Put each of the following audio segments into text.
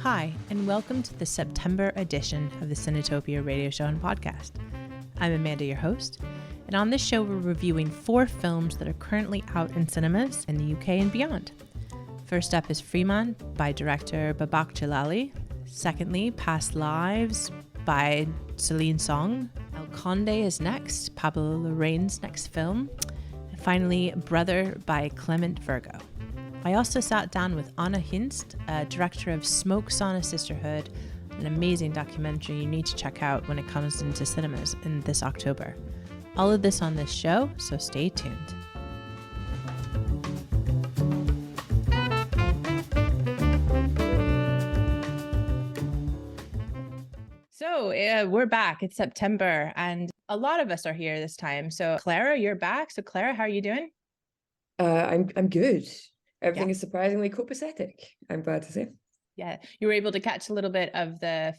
Hi, and welcome to the September edition of the Cinetopia radio show and podcast. I'm Amanda, your host, and on this show we're reviewing 4 films that are currently out in cinemas in the UK and beyond. First up is FREMONT by director Babak Jalali. Secondly, Past Lives by Celine Song. CONDE is next, Pablo Larraín's next film. And finally, Brother by Clement Virgo. I also sat down with Anna Hinst, director of SAUNA Sisterhood, an amazing documentary you need to check out when it comes into cinemas in this October. All of this on this show, so stay tuned. So we're back. It's September, and a lot of us are here this time. So Clara, you're back. So Clara, how are you doing? I'm good. Everything is surprisingly copacetic, I'm glad to say. Yeah, you were able to catch a little bit of the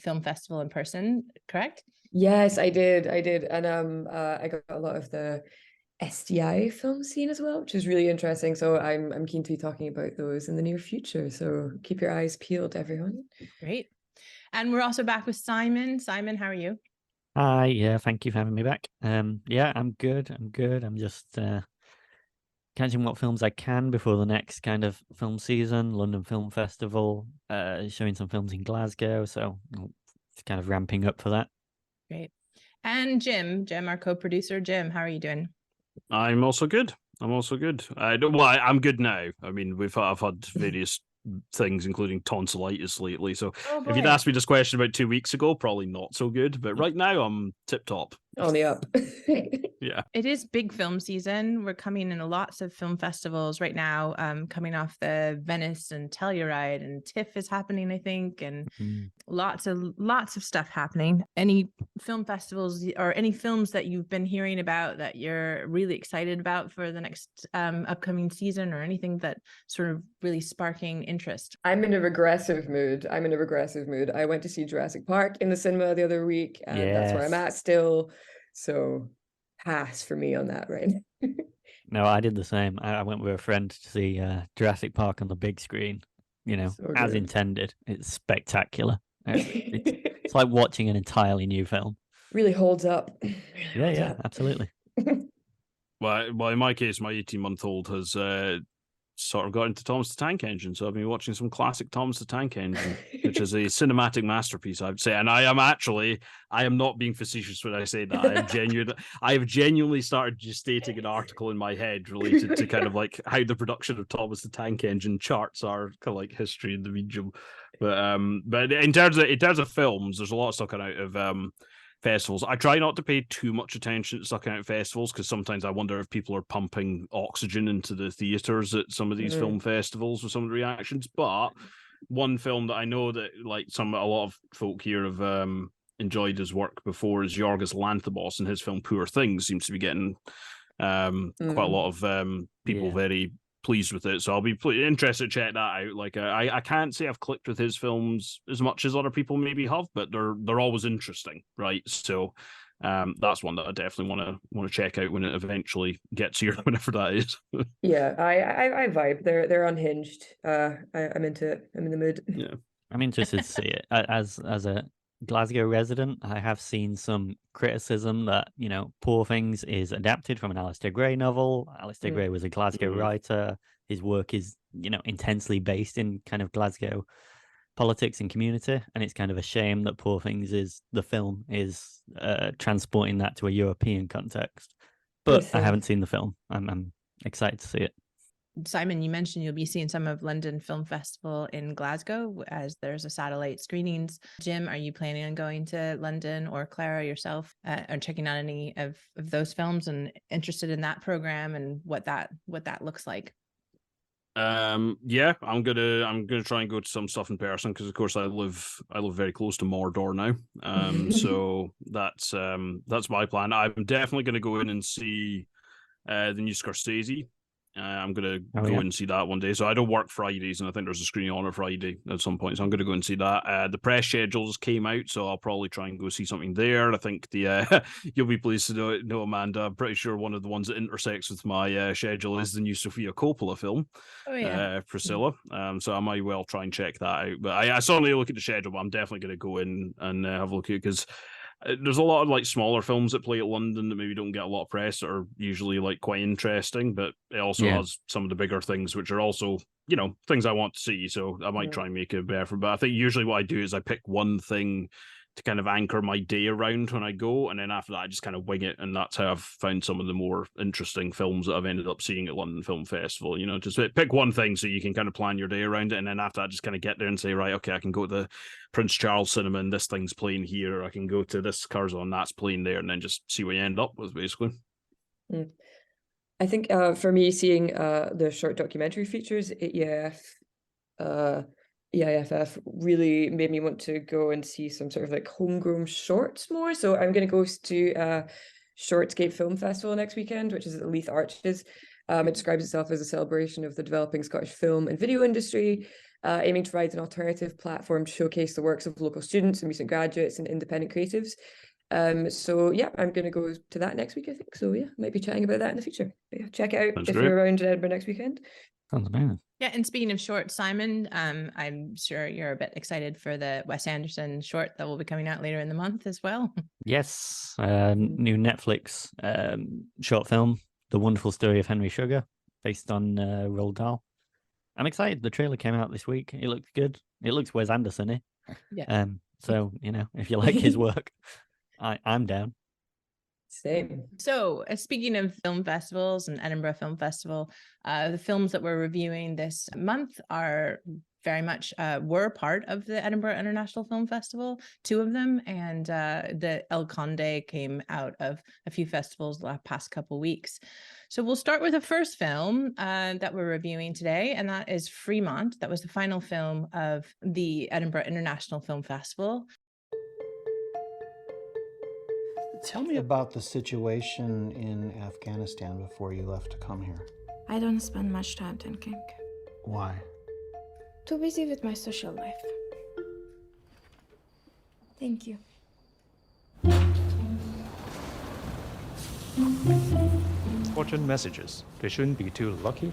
film festival in person, correct? Yes, I did. And I got a lot of the SDI film scene as well, which is really interesting. So I'm keen to be talking about those in the near future. So keep your eyes peeled, everyone. Great. And we're also back with Simon. Simon, how are you? Hi, yeah, thank you for having me back. Yeah, I'm good. I'm just catching what films I can before the next kind of film season, London Film Festival, showing some films in Glasgow, so it's kind of ramping up for that. Great. And Jim, our co-producer. Jim, how are you doing? I'm also good. I'm good now. I mean, I've had various things, including tonsillitis lately. So if you'd asked me this question about 2 weeks ago, probably not so good. But right now, I'm tip top. On the up. Yeah. It is big film season. We're coming in lots of film festivals right now, coming off the Venice and Telluride, and TIFF is happening, I think, and lots of stuff happening. Any film festivals or any films that you've been hearing about that you're really excited about for the next upcoming season, or anything that sort of really sparking interest? I'm in a regressive mood. I went to see Jurassic Park in the cinema the other week, and that's where I'm at still. So pass for me on that, right? No, I did the same. I went with a friend to see Jurassic Park on the big screen, so as intended. It's spectacular. It's like watching an entirely new film. Really holds up. Yeah, absolutely. Well, in my case, my 18-month-old has sort of got into Thomas the Tank Engine, so I've been watching some classic Thomas the Tank Engine, which is a cinematic masterpiece, I would say. And I am not being facetious when I say that. I have genuinely started gestating an article in my head related to kind of like how the production of Thomas the Tank Engine charts our kind of like history in the medium. But in terms of films, there's a lot of stuff coming out of festivals. I try not to pay too much attention to stuff out festivals, because sometimes I wonder if people are pumping oxygen into the theaters at some of these film festivals with some of the reactions. But one film that I know that a lot of folk here have enjoyed his work before is Yorgos Lanthimos, and his film Poor Things seems to be getting quite a lot of people very pleased with it. So I'll be interested to check that out. I can't say I've clicked with his films as much as other people maybe have, but they're always interesting, right? So that's one that I definitely want to check out when it eventually gets here, whenever that is. Yeah, I vibe. They're unhinged. I'm into it. I'm in the mood. Yeah, I'm interested to see it. As a Glasgow resident, I have seen some criticism that, Poor Things is adapted from an Alistair Gray novel. Alistair Gray was a Glasgow writer. His work is, intensely based in kind of Glasgow politics and community. And it's kind of a shame that Poor Things the film is transporting that to a European context. But I haven't seen the film. I'm excited to see it. Simon, you mentioned you'll be seeing some of London Film Festival in Glasgow as there's a satellite screenings. Jim, are you planning on going to London, or Clara yourself, or checking out any of those films, and interested in that program and what that looks like? Yeah, I'm gonna try and go to some stuff in person, because of course I live very close to Mordor now. So that's my plan. I'm definitely gonna go in and see the new Scorsese I'm going to Oh, go yeah. and see that one day. So I don't work Fridays, and I think there's a screening on a Friday at some point. So I'm going to go and see that. The press schedules came out, so I'll probably try and go see something there. I think the you'll be pleased to know, Amanda, I'm pretty sure one of the ones that intersects with my schedule is the new Sofia Coppola film. Oh, yeah. Priscilla. So I might well try and check that out. But I certainly look at the schedule, but I'm definitely going to go in and have a look at it, because there's a lot of like smaller films that play at London that maybe don't get a lot of press that are usually like quite interesting, but it also has some of the bigger things which are also, things I want to see. So I might try and make a bit of effort. But I think usually what I do is I pick one thing to kind of anchor my day around when I go, and then after that I just kind of wing it, and that's how I've found some of the more interesting films that I've ended up seeing at London Film Festival. Just pick one thing so you can kind of plan your day around it, and then after that just kind of get there and say, right, okay, I can go to the Prince Charles Cinema and this thing's playing here, I can go to this Curzon, that's playing there, and then just see what you end up with, basically. I think for me, seeing the short documentary features at EHFF really made me want to go and see some sort of like homegrown shorts more. So I'm going to go to Shortscape Film Festival next weekend, which is at the Leith Arches. It describes itself as a celebration of the developing Scottish film and video industry, aiming to provide an alternative platform to showcase the works of local students and recent graduates and independent creatives. So yeah, I'm going to go to that next week, I think. So yeah, might be chatting about that in the future. But yeah, check it out if you're around in Edinburgh next weekend. Sounds amazing. Yeah, and speaking of short, Simon, I'm sure you're a bit excited for the Wes Anderson short that will be coming out later in the month as well. Yes, new Netflix short film, The Wonderful Story of Henry Sugar, based on Roald Dahl. I'm excited. The trailer came out this week. It looked good. It looks Wes Anderson-y. Yeah. So, if you like his work, I'm down. Same. So speaking of film festivals and Edinburgh Film Festival, the films that we're reviewing this month are very much were part of the Edinburgh International Film Festival, 2 of them, and the El Conde came out of a few festivals the past couple weeks. So we'll start with the first film that we're reviewing today, and that is Fremont. That was the final film of the Edinburgh International Film Festival. Tell me about the situation in Afghanistan before you left to come here. I don't spend much time thinking. Why? Too busy with my social life. Thank you. Important messages. They shouldn't be too lucky.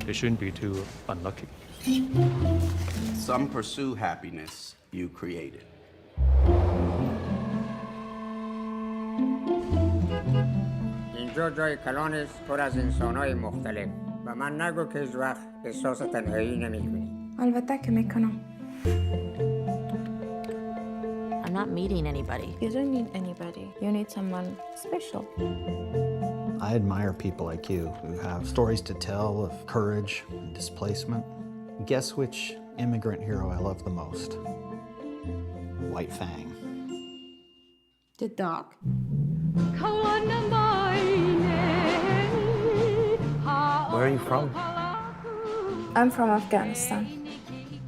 They shouldn't be too unlucky. Some pursue happiness you created. اینجا جای کلان است پر از انسان‌های مختلف و من نگو که هیچ وقت احساس تنهایی نمی‌کنی. البته که میکنم. I'm not meeting anybody. You don't need anybody. You need someone special. I admire people like you who have stories to tell of courage and displacement. Guess which immigrant hero I love the most? White Fang. The dog. Where are you from? I'm from Afghanistan.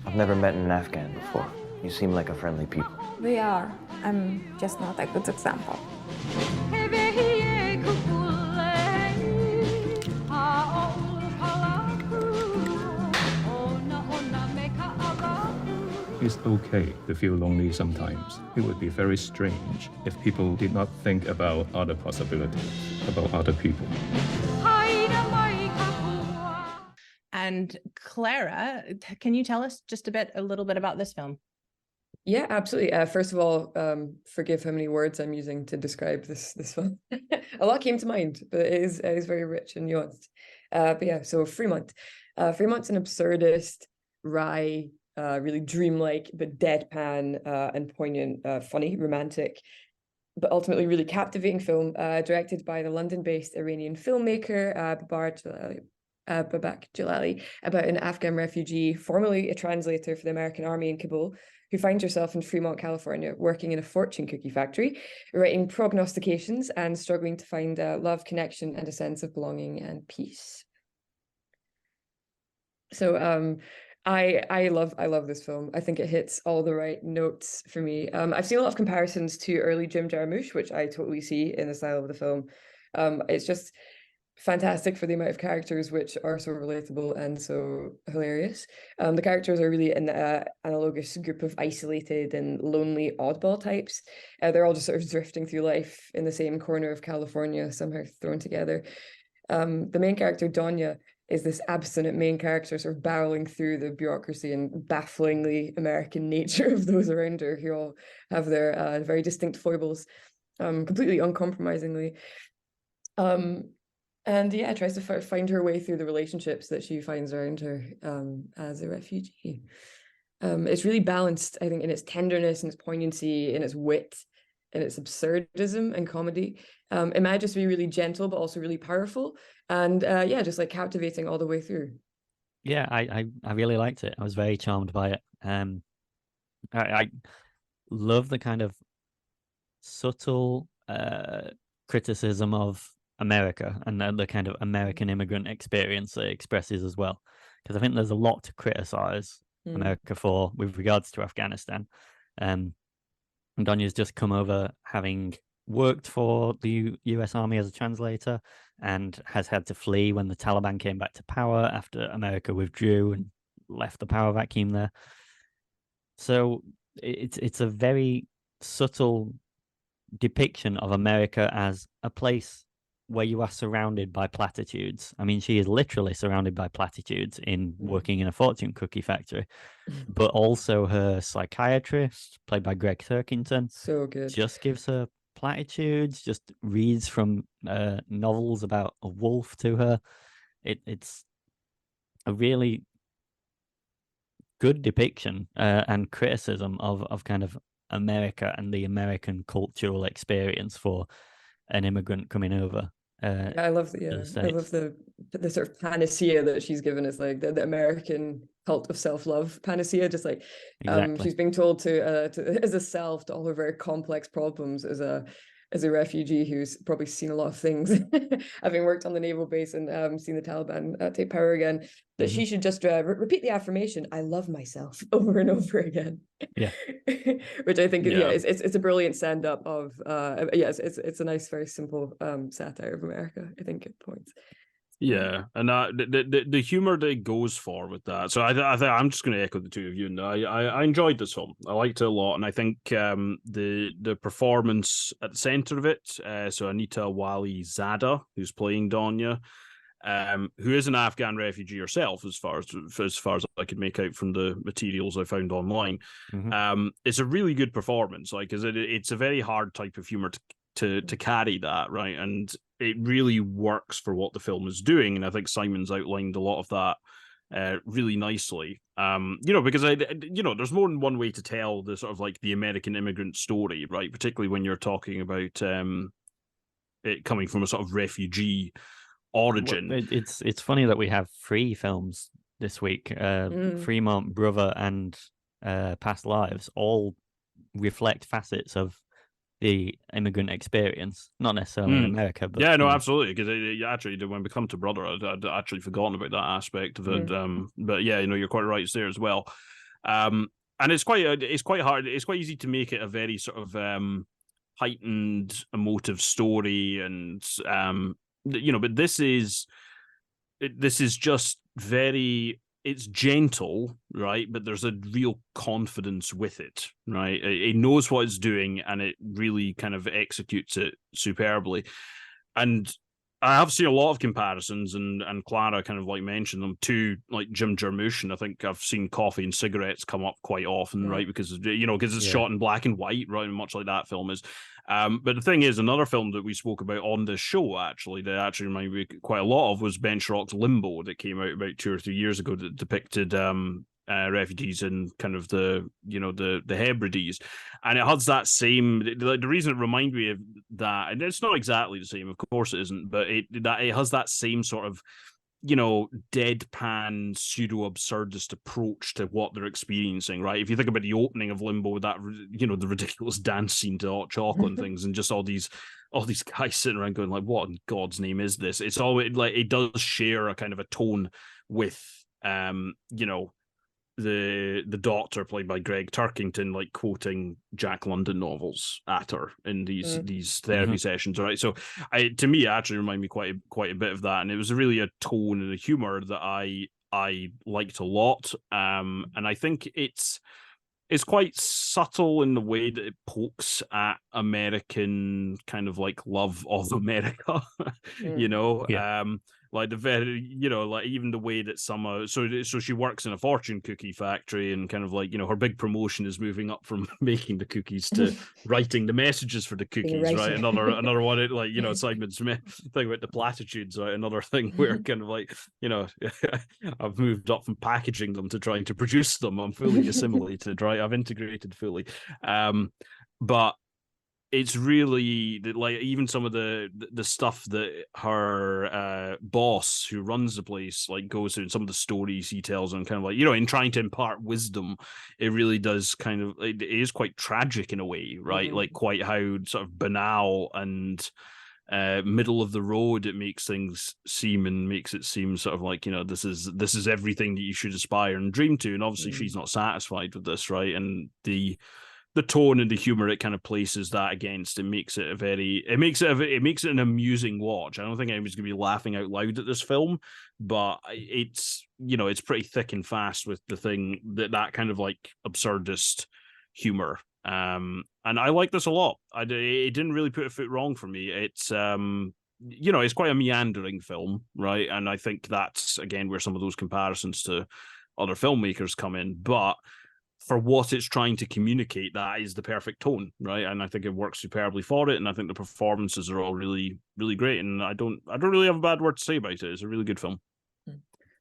I've never met an Afghan before. You seem like a friendly people. We are. I'm just not a good example. It's okay to feel lonely sometimes. It would be very strange if people did not think about other possibilities, about other people. And Clara, can you tell us just a little bit about this film? Yeah, absolutely. First of all, forgive how many words I'm using to describe this film. A lot came to mind, but it is very rich and nuanced. But yeah, so Fremont. Fremont's an absurdist, wry, really dreamlike, but deadpan and poignant, funny, romantic, but ultimately really captivating film, directed by the London-based Iranian filmmaker Babak Jalali, about an Afghan refugee, formerly a translator for the American Army in Kabul, who finds herself in Fremont, California, working in a fortune cookie factory, writing prognostications and struggling to find love, connection, and a sense of belonging and peace. So I love this film. I think it hits all the right notes for me. I've seen a lot of comparisons to early Jim Jarmusch, which I totally see in the style of the film. It's just fantastic for the amount of characters which are so relatable and so hilarious. The characters are really an analogous group of isolated and lonely oddball types. They're all just sort of drifting through life in the same corner of California, somehow thrown together. The main character, Donya, is this abstinent main character sort of barreling through the bureaucracy and bafflingly American nature of those around her, who all have their very distinct foibles, completely uncompromisingly. And yeah, tries to find her way through the relationships that she finds around her as a refugee. It's really balanced, I think, in its tenderness and its poignancy, in its wit, and its absurdism and comedy. It manages to be really gentle, but also really powerful. And yeah, just like captivating all the way through. Yeah, I really liked it. I was very charmed by it. I love the kind of subtle criticism of America and the kind of American immigrant experience it expresses as well. Because I think there's a lot to criticize America for with regards to Afghanistan. And Donya's just come over having worked for the US Army as a translator and has had to flee when the Taliban came back to power after America withdrew and left the power vacuum there. So it's a very subtle depiction of America as a place where you are surrounded by platitudes. I mean, she is literally surrounded by platitudes in working in a fortune cookie factory, but also her psychiatrist, played by Greg Turkington, so good, just gives her platitudes, just reads from novels about a wolf to her. It's a really good depiction and criticism of kind of America and the American cultural experience for an immigrant coming over. Yeah, I love the sort of panacea that she's given as like the American cult of self-love panacea. Just like she's being told to as a self to all her very complex problems as a refugee who's probably seen a lot of things, having worked on the naval base and seen the Taliban take power again, that she should just repeat the affirmation, "I love myself," over and over again. Yeah, which I think it's a brilliant stand up of it's a nice, very simple satire of America, I think, at points. Yeah, and the humor that it goes for with that. So I think I'm just going to echo the two of you. And I enjoyed this film. I liked it a lot, and I think the performance at the center of it. So Anita Wali Zada, who's playing Donya, who is an Afghan refugee herself, as far as I could make out from the materials I found online. It's a really good performance. Like, it's a very hard type of humor to carry that, right? And it really works for what the film is doing, and I think Simon's outlined a lot of that really nicely. Because there's more than one way to tell the sort of like the American immigrant story, right? Particularly when you're talking about it coming from a sort of refugee origin. It's funny that we have 3 films this week. Fremont, Brother, and Past Lives all reflect facets of the immigrant experience, not necessarily in America, but yeah, no, absolutely. Because actually, when we come to Brother, I'd actually forgotten about that aspect of it. But yeah, you're quite right. It's there as well. And it's quite hard. It's quite easy to make it a very sort of heightened, emotive story, and but this is just very. It's gentle, right? But there's a real confidence with it, right? It knows what it's doing, and it really kind of executes it superbly. And I have seen a lot of comparisons, and Clara kind of like mentioned them to like Jim Jarmusch, and I think I've seen Coffee and Cigarettes come up quite often, right? Because it's shot in black and white, right? Much like that film is. But the thing is, another film that we spoke about on this show, actually, that actually reminded me quite a lot of, was Ben Schrock's Limbo, that came out about 2 or 3 years ago, that depicted refugees in kind of the Hebrides, and it has that same. The reason it reminded me of that, and it's not exactly the same, of course it isn't, but it has that same sort of deadpan, pseudo-absurdist approach to what they're experiencing, right? If you think about the opening of Limbo, with that, the ridiculous dance scene to Hot Chocolate and things, and just all these guys sitting around going like, what in God's name is this? It's all like, it does share a kind of a tone with, the doctor played by Greg Turkington like quoting Jack London novels at her in these therapy sessions, right? So to me, it actually reminded me quite a bit of that, and it was really a tone and a humor that I liked a lot, and I think it's quite subtle in the way that it pokes at American kind of like love of America, you know. Like the very, you know, like even the way that so she works in a fortune cookie factory, and kind of like, you know, her big promotion is moving up from making the cookies to writing the messages for the cookies, right? Another one, like, you know, Simon Smith thing about the platitudes, right? Another thing where kind of like, you know, I've moved up from packaging them to trying to produce them. I'm fully assimilated, right? I've integrated fully, but it's really like even some of the stuff that her boss who runs the place like goes through, and some of the stories he tells, and kind of like, you know, in trying to impart wisdom, it really does kind of, it is quite tragic in a way, right? Like quite how sort of banal and middle of the road it makes things seem, and makes it seem sort of like, you know, this is everything that you should aspire and dream to, and obviously she's not satisfied with this, right? And the tone and the humor it kind of places that against, it makes it an amusing watch. I don't think anybody's gonna be laughing out loud at this film, but it's, you know, it's pretty thick and fast with the thing that kind of like absurdist humor. And I like this a lot. It didn't really put a foot wrong for me. It's you know, it's quite a meandering film, right? And I think that's again where some of those comparisons to other filmmakers come in, but for what it's trying to communicate, that is the perfect tone, right? And I think it works superbly for it, and I think the performances are all really, really great. And I don't really have a bad word to say about it. It's a really good film.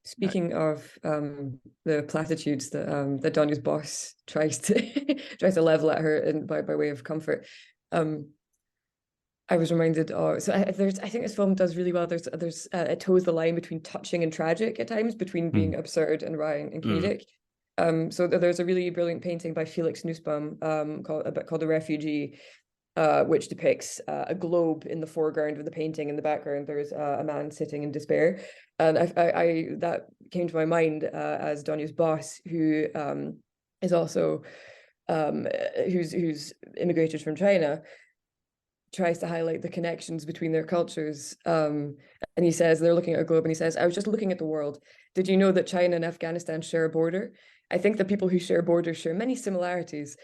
Speaking of the platitudes that Donya's boss tries to level at her by way of comfort, I was reminded of, so I think this film does really well. It toes the line between touching and tragic at times, between being absurd and wrying and comedic. So there's a really brilliant painting by Felix Nussbaum called The Refugee, which depicts a globe in the foreground of the painting. In the background, there's a man sitting in despair. And I that came to my mind as Donya's boss, who is also who's immigrated from China, tries to highlight the connections between their cultures. And he says, they're looking at a globe, and he says, "I was just looking at the world. Did you know that China and Afghanistan share a border? I think that people who share borders share many similarities,"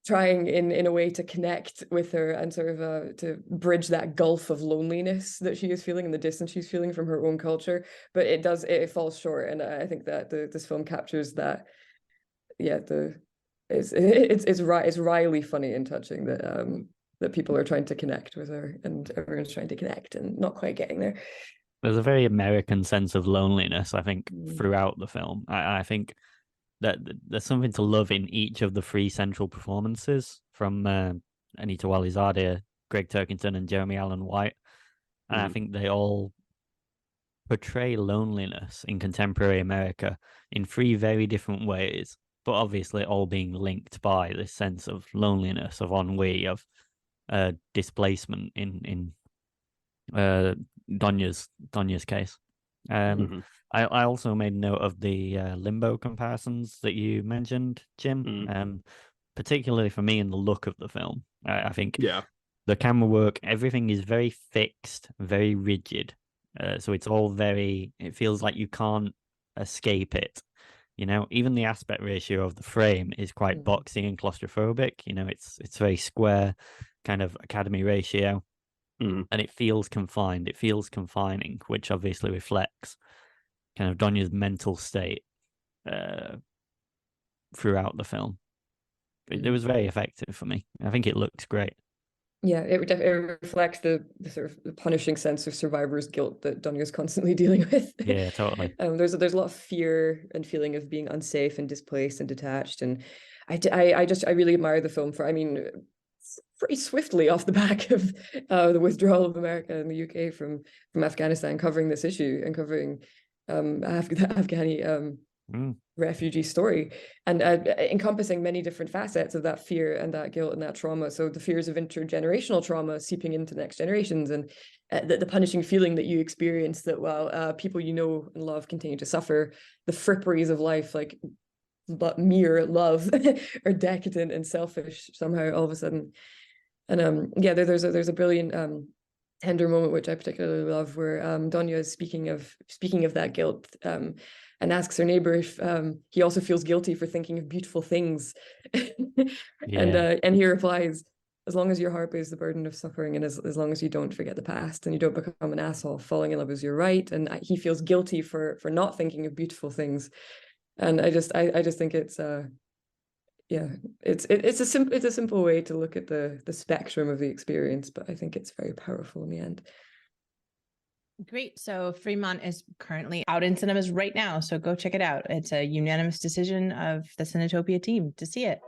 trying in a way to connect with her and sort of to bridge that gulf of loneliness that she is feeling and the distance she's feeling from her own culture. But it falls short, and I think that this film captures that. Yeah, it's wryly funny and touching that people are trying to connect with her, and everyone's trying to connect and not quite getting there. There's a very American sense of loneliness, I think, throughout the film. I think that there's something to love in each of the three central performances from Anita Walizadeh, Greg Turkington, and Jeremy Allen White. And I think they all portray loneliness in contemporary America in three very different ways, but obviously all being linked by this sense of loneliness, of ennui, of displacement in Donya's case. I also made note of the Limbo comparisons that you mentioned, Jim. Particularly for me in the look of the film. I think the camera work, everything is very fixed, very rigid. So it's all it feels like you can't escape it. You know, even the aspect ratio of the frame is quite boxy and claustrophobic. You know, it's very square, kind of Academy ratio. And it feels confined. It feels confining, which obviously reflects kind of Donya's mental state throughout the film. It was very effective for me. I think it looks great. Yeah, it reflects the sort of the punishing sense of survivor's guilt that Donya's constantly dealing with. Yeah, totally. There's a lot of fear and feeling of being unsafe and displaced and detached, and I really admire the film for, I mean, pretty swiftly off the back of the withdrawal of America and the UK from Afghanistan, covering this issue and covering Afghani refugee story, and encompassing many different facets of that fear and that guilt and that trauma. So the fears of intergenerational trauma seeping into next generations, and the punishing feeling that you experience that while people you know and love continue to suffer, the fripperies of life, like mere love or decadent and selfish somehow all of a sudden. And there's a brilliant tender moment which I particularly love, where Donya is speaking of that guilt, and asks her neighbor if he also feels guilty for thinking of beautiful things. And he replies, as long as your heart bears the burden of suffering, and as long as you don't forget the past and you don't become an asshole, falling in love is your right. And he feels guilty for not thinking of beautiful things. And I just think it's it's a simple way to look at the spectrum of the experience, but I think it's very powerful in the end. Great. So Fremont is currently out in cinemas right now, so go check it out. It's a unanimous decision of the Cinetopia team to see it.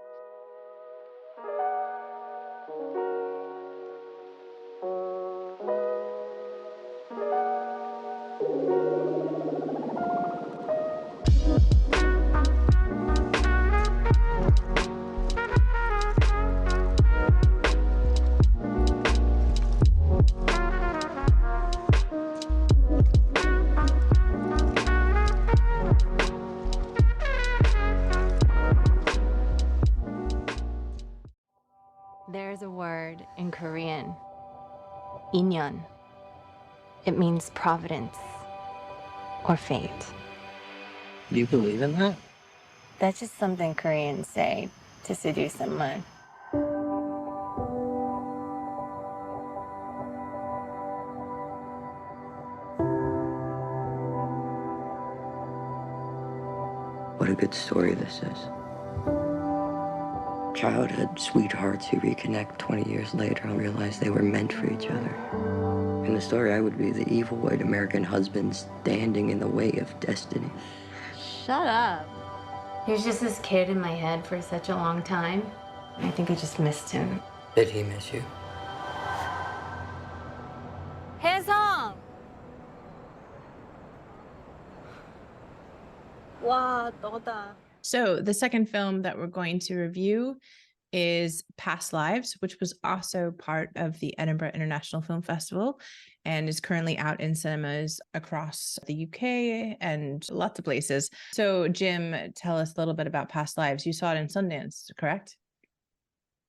There's a word in Korean, 인연. It means providence or fate. Do you believe in that? That's just something Koreans say to seduce someone. What a good story this is. Childhood sweethearts who reconnect 20 years later and realize they were meant for each other. In the story, I would be the evil white American husband standing in the way of destiny. Shut up. He was just this kid in my head for such a long time. I think I just missed him. Did he miss you? 혜성! 와, 너다. So the second film that we're going to review is Past Lives, which was also part of the Edinburgh International Film Festival and is currently out in cinemas across the UK and lots of places. So Jim, tell us a little bit about Past Lives. You saw it in Sundance, correct?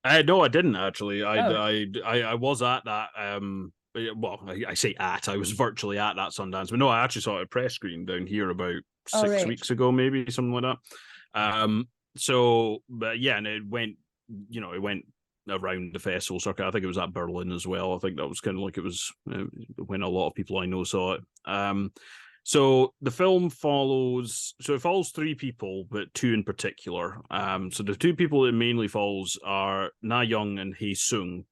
No, I didn't actually. Oh. I was at that. I say at. I was virtually at that Sundance, but no, I actually saw it at a press screen down here about 6 weeks ago, maybe something like that. But yeah, and it went around the festival circuit. I think it was at Berlin as well. I think that was kind of like it was when a lot of people I know saw it. So the film follows three people, but two in particular. So the two people it mainly follows are Na Young and Hae Sung,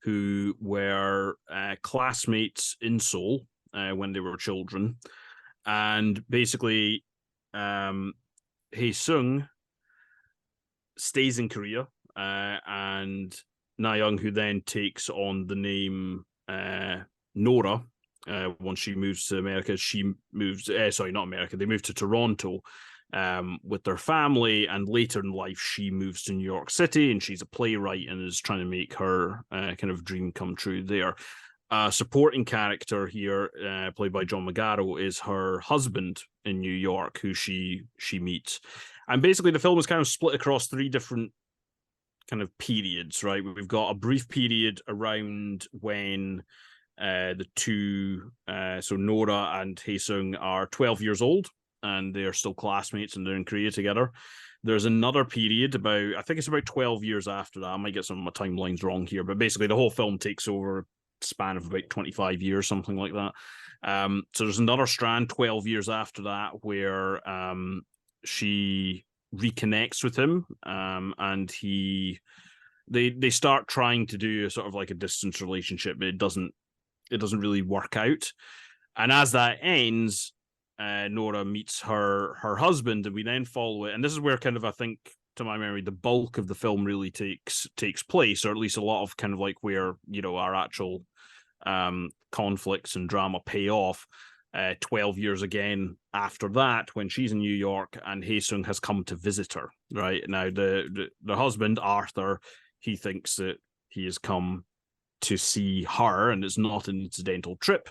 who were classmates in Seoul when they were children. And basically, Hae Sung stays in Korea, and Na Young, who then takes on the name Nora, once she moves to America, they move to Toronto with their family, and later in life she moves to New York City, and she's a playwright and is trying to make her kind of dream come true there. Supporting character here, played by John Magaro, is her husband in New York, who she meets. And basically the film is kind of split across three different kind of periods, right? We've got a brief period around when the two, so Nora and Hae Sung, are 12 years old, and they're still classmates and they're in Korea together. There's another period I think it's about 12 years after that. I might get some of my timelines wrong here, but basically the whole film takes over span of about 25 years, something like that. So there's another strand 12 years after that where she reconnects with him, and they start trying to do a sort of like a distance relationship, but it doesn't really work out. And as that ends, Nora meets her husband, and we then follow it. And this is where kind of, I think, to my memory, the bulk of the film really takes place, or at least a lot of kind of like where, our actual conflicts and drama pay off. 12 years again after that, when she's in New York and Hae Sung has come to visit her. Right now, the husband Arthur, he thinks that he has come to see her, and it's not an incidental trip.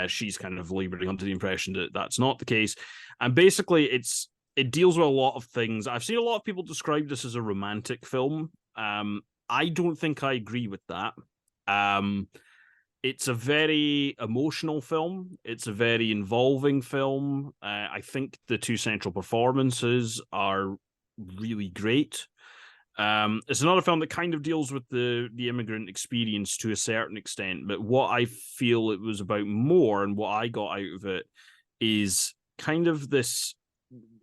She's kind of laboring under the impression that that's not the case. And basically, it's it deals with a lot of things. I've seen a lot of people describe this as a romantic film. I don't think I agree with that. It's a very emotional film. It's a very involving film. I think the two central performances are really great. It's another film that kind of deals with the immigrant experience to a certain extent, but what I feel it was about more and what I got out of it is kind of this: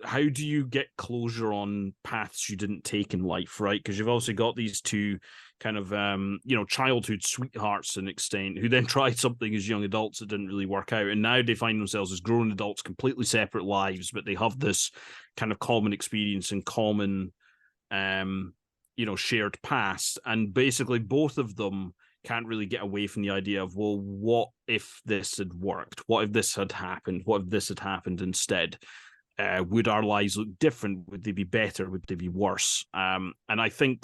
how do you get closure on paths you didn't take in life, right? Because you've also got these two kind of childhood sweethearts to an extent who then tried something as young adults that didn't really work out, and now they find themselves as grown adults, completely separate lives, but they have this kind of common experience and common shared past. And basically both of them can't really get away from the idea of, well, what if this had worked? What if this had happened? What if this had happened instead? Would our lives look different? Would they be better? Would they be worse? And I think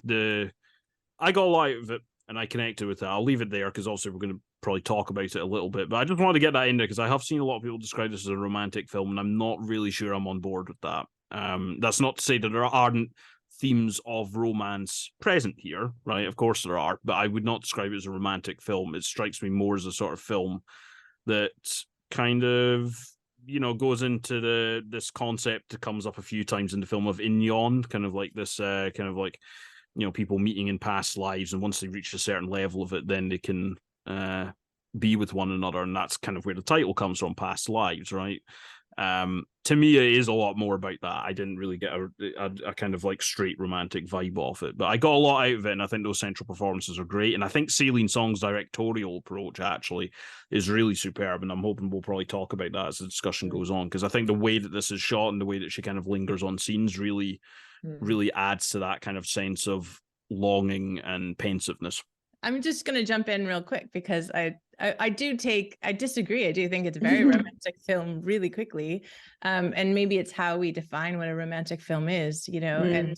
I got a lot out of it, and I connected with it. I'll leave it there because also we're going to probably talk about it a little bit. But I just wanted to get that in there because I have seen a lot of people describe this as a romantic film, and I'm not really sure I'm on board with that. That's not to say that there aren't themes of romance present here, right? Of course there are, but I would not describe it as a romantic film. It strikes me more as a sort of film that kind of goes into this concept that comes up a few times in the film of inyon, kind of like this people meeting in past lives, and once they reach a certain level of it, then they can be with one another, and that's kind of where the title comes from, past lives, right? To me, it is a lot more about that. I didn't really get a kind of like straight romantic vibe off it, but I got a lot out of it, and I think those central performances are great. And I think Celine Song's directorial approach actually is really superb, and I'm hoping we'll probably talk about that as the discussion goes on, because I think the way that this is shot and the way that she kind of lingers on scenes really adds to that kind of sense of longing and pensiveness. I'm just going to jump in real quick because I disagree. I do think it's a very romantic film really quickly. And maybe it's how we define what a romantic film is, and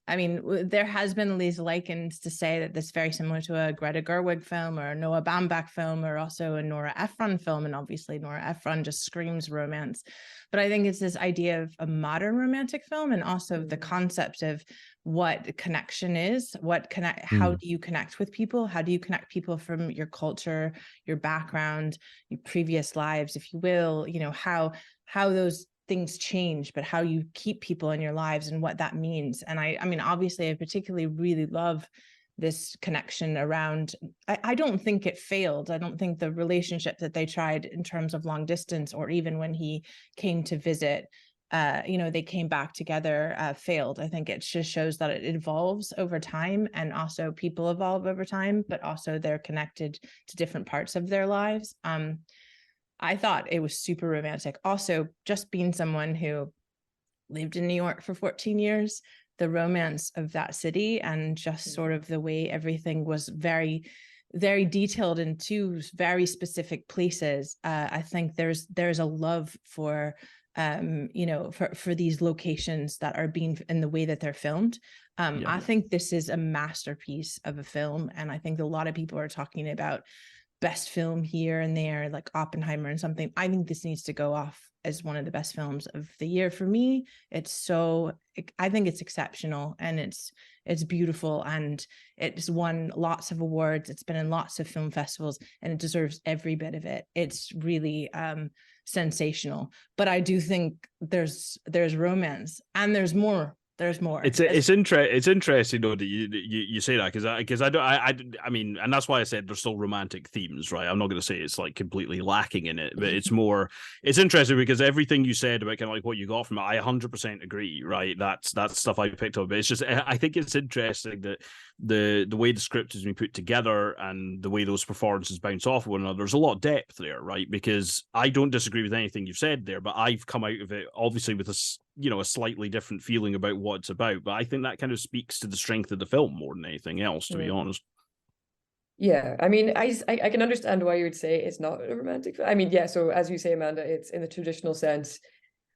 I mean, there has been these likens to say that this is very similar to a Greta Gerwig film or a Noah Baumbach film, or also a Nora Ephron film. And obviously Nora Ephron just screams romance. But I think it's this idea of a modern romantic film, and also the concept of what connection is, how do you connect with people? How do you connect people from your culture, your background, your previous lives, if you will, how those things change, but how you keep people in your lives and what that means. And I mean, obviously, I particularly really love this connection around, I don't think it failed. I don't think the relationship that they tried in terms of long distance, or even when he came to visit, they came back together, failed. I think it just shows that it evolves over time, and also people evolve over time, but also they're connected to different parts of their lives. I thought it was super romantic. Also, just being someone who lived in New York for 14 years, the romance of that city and just sort of the way everything was very, very detailed in two very specific places. I think there's a love for these locations that are being in the way that they're filmed. I think this is a masterpiece of a film, and I think a lot of people are talking about best film here and there, like Oppenheimer and something. I think this needs to go off as one of the best films of the year for me. I think it's exceptional, and it's beautiful, and it's won lots of awards. It's been in lots of film festivals, and it deserves every bit of it. It's really sensational. But I do think there's romance, and there's more. There's more. It's interesting though that you say that, because I mean, and that's why I said there's still romantic themes, right? I'm not going to say it's like completely lacking in it, but it's interesting because everything you said about kind of like what you got from it, I 100% agree, right? That's stuff I picked up. But it's just, I think it's interesting that the way the script has been put together and the way those performances bounce off one another, there's a lot of depth there, right? Because I don't disagree with anything you've said there, but I've come out of it obviously with a slightly different feeling about what it's about. But I think that kind of speaks to the strength of the film more than anything else, to be honest. Yeah, I mean, I can understand why you would say it's not a romantic film. I mean, yeah, so as you say, Amanda, it's in the traditional sense.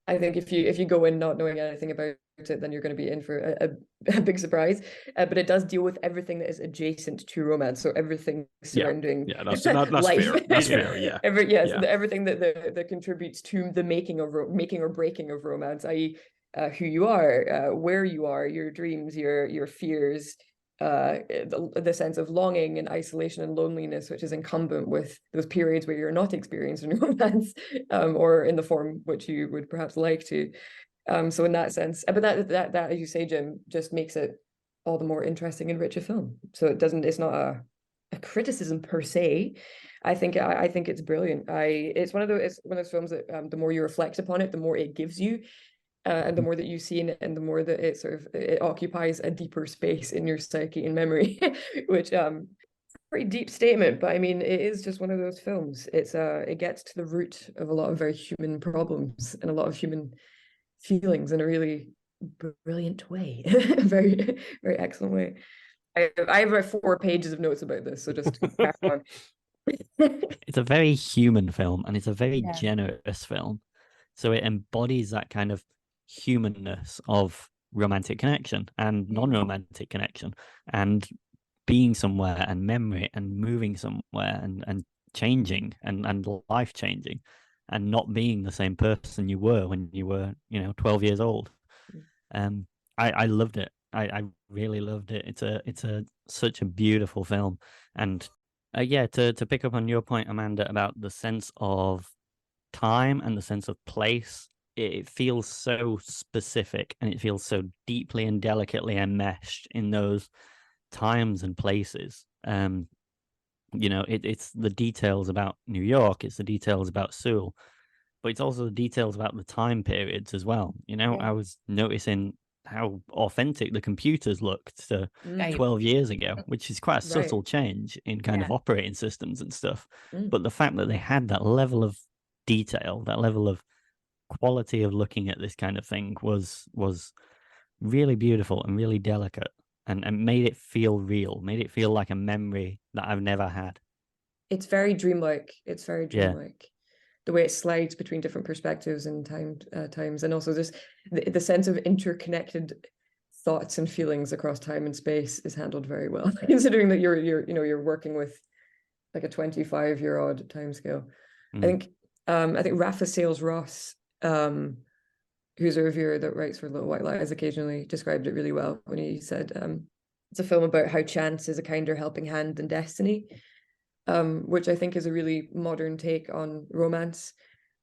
I think if you go in not knowing anything about it, then you're going to be in for a big surprise. But it does deal with everything that is adjacent to romance, so everything surrounding that's life. fair. That's fair. Yeah. So everything that contributes to the making or breaking of romance, i.e., who you are, where you are, your dreams, your fears, the sense of longing and isolation and loneliness, which is incumbent with those periods where you're not experiencing romance, or in the form which you would perhaps like to. So in that sense, but that as you say, Jim, just makes it all the more interesting and rich a film. So it's not a criticism per se. I think it's brilliant. It's one of those films that the more you reflect upon it, the more it gives you. And the more that you see in it, and the more that it occupies a deeper space in your psyche and memory, which pretty deep statement, but I mean, it is just one of those films. It gets to the root of a lot of very human problems and a lot of human feelings in a really brilliant way, very, very excellent way. I have 4 pages of notes about this, so just crack on. It's a very human film, and it's a very generous film. So it embodies that kind of humanness of romantic connection and non-romantic connection, and being somewhere, and memory, and moving somewhere, and changing, and life changing, and not being the same person you were when you were 12 years old. I loved it. I really loved it. It's such a beautiful film. And to pick up on your point, Amanda, about the sense of time and the sense of place, it feels so specific, and it feels so deeply and delicately enmeshed in those times and places. It's the details about New York, it's the details about Seoul, but it's also the details about the time periods as well. I was noticing how authentic the computers looked to 12 years ago, which is quite a subtle change in kind of operating systems and stuff. But the fact that they had that level of detail, that level of quality of looking at this kind of thing was really beautiful and really delicate, and made it feel real, made it feel like a memory that I've never had. It's very dreamlike. The way it slides between different perspectives and times, and also just the sense of interconnected thoughts and feelings across time and space is handled very well, considering that you're working with like a 25-year-old timescale. I think Rafa Sales Ross, who's a reviewer that writes for Little White Lies occasionally, described it really well when he said it's a film about how chance is a kinder helping hand than destiny, which I think is a really modern take on romance,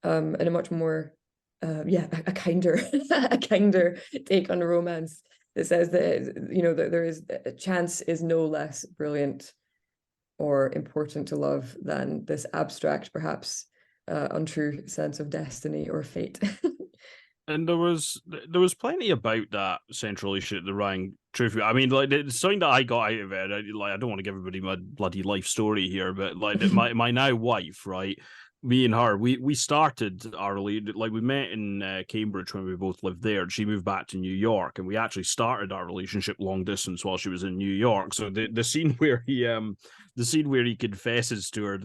and a much more a kinder a kinder take on romance that says that that there is chance is no less brilliant or important to love than this abstract, perhaps untrue sense of destiny or fate. And there was plenty about that central issue at the Ryan Truth. I mean, like, it's something that I got out of it. I don't want to give everybody my bloody life story here, but like my now wife, right? Me and her, we started our we met in Cambridge when we both lived there. She moved back to New York, and we actually started our relationship long distance while she was in New York. So the scene where he confesses to her,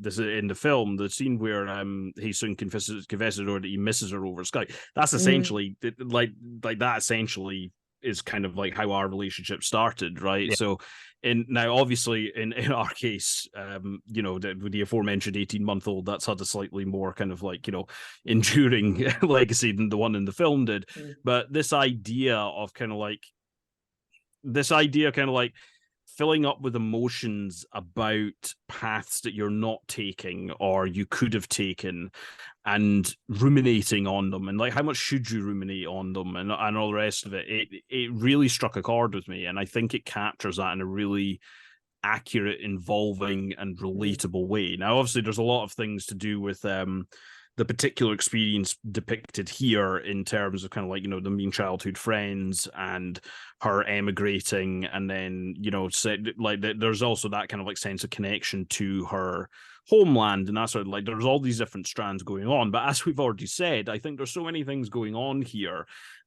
this in the film, the scene where he soon confesses to her that he misses her over Skype. That's essentially like that. Essentially is kind of like how our relationship started, right? So, now obviously in our case, with the aforementioned 18-month-old, that's had a slightly more kind of like enduring legacy than the one in the film did. But this idea of kind of like filling up with emotions about paths that you're not taking or you could have taken, and ruminating on them, and like how much should you ruminate on them, and all the rest of it. It really struck a chord with me, and I think it captures that in a really accurate, involving, and relatable way. Now, obviously, there's a lot of things to do with the particular experience depicted here in terms of kind of like, them being childhood friends and her emigrating, and then, there's also that kind of like sense of connection to her homeland, and that sort of like, there's all these different strands going on. But as we've already said, I think there's so many things going on here,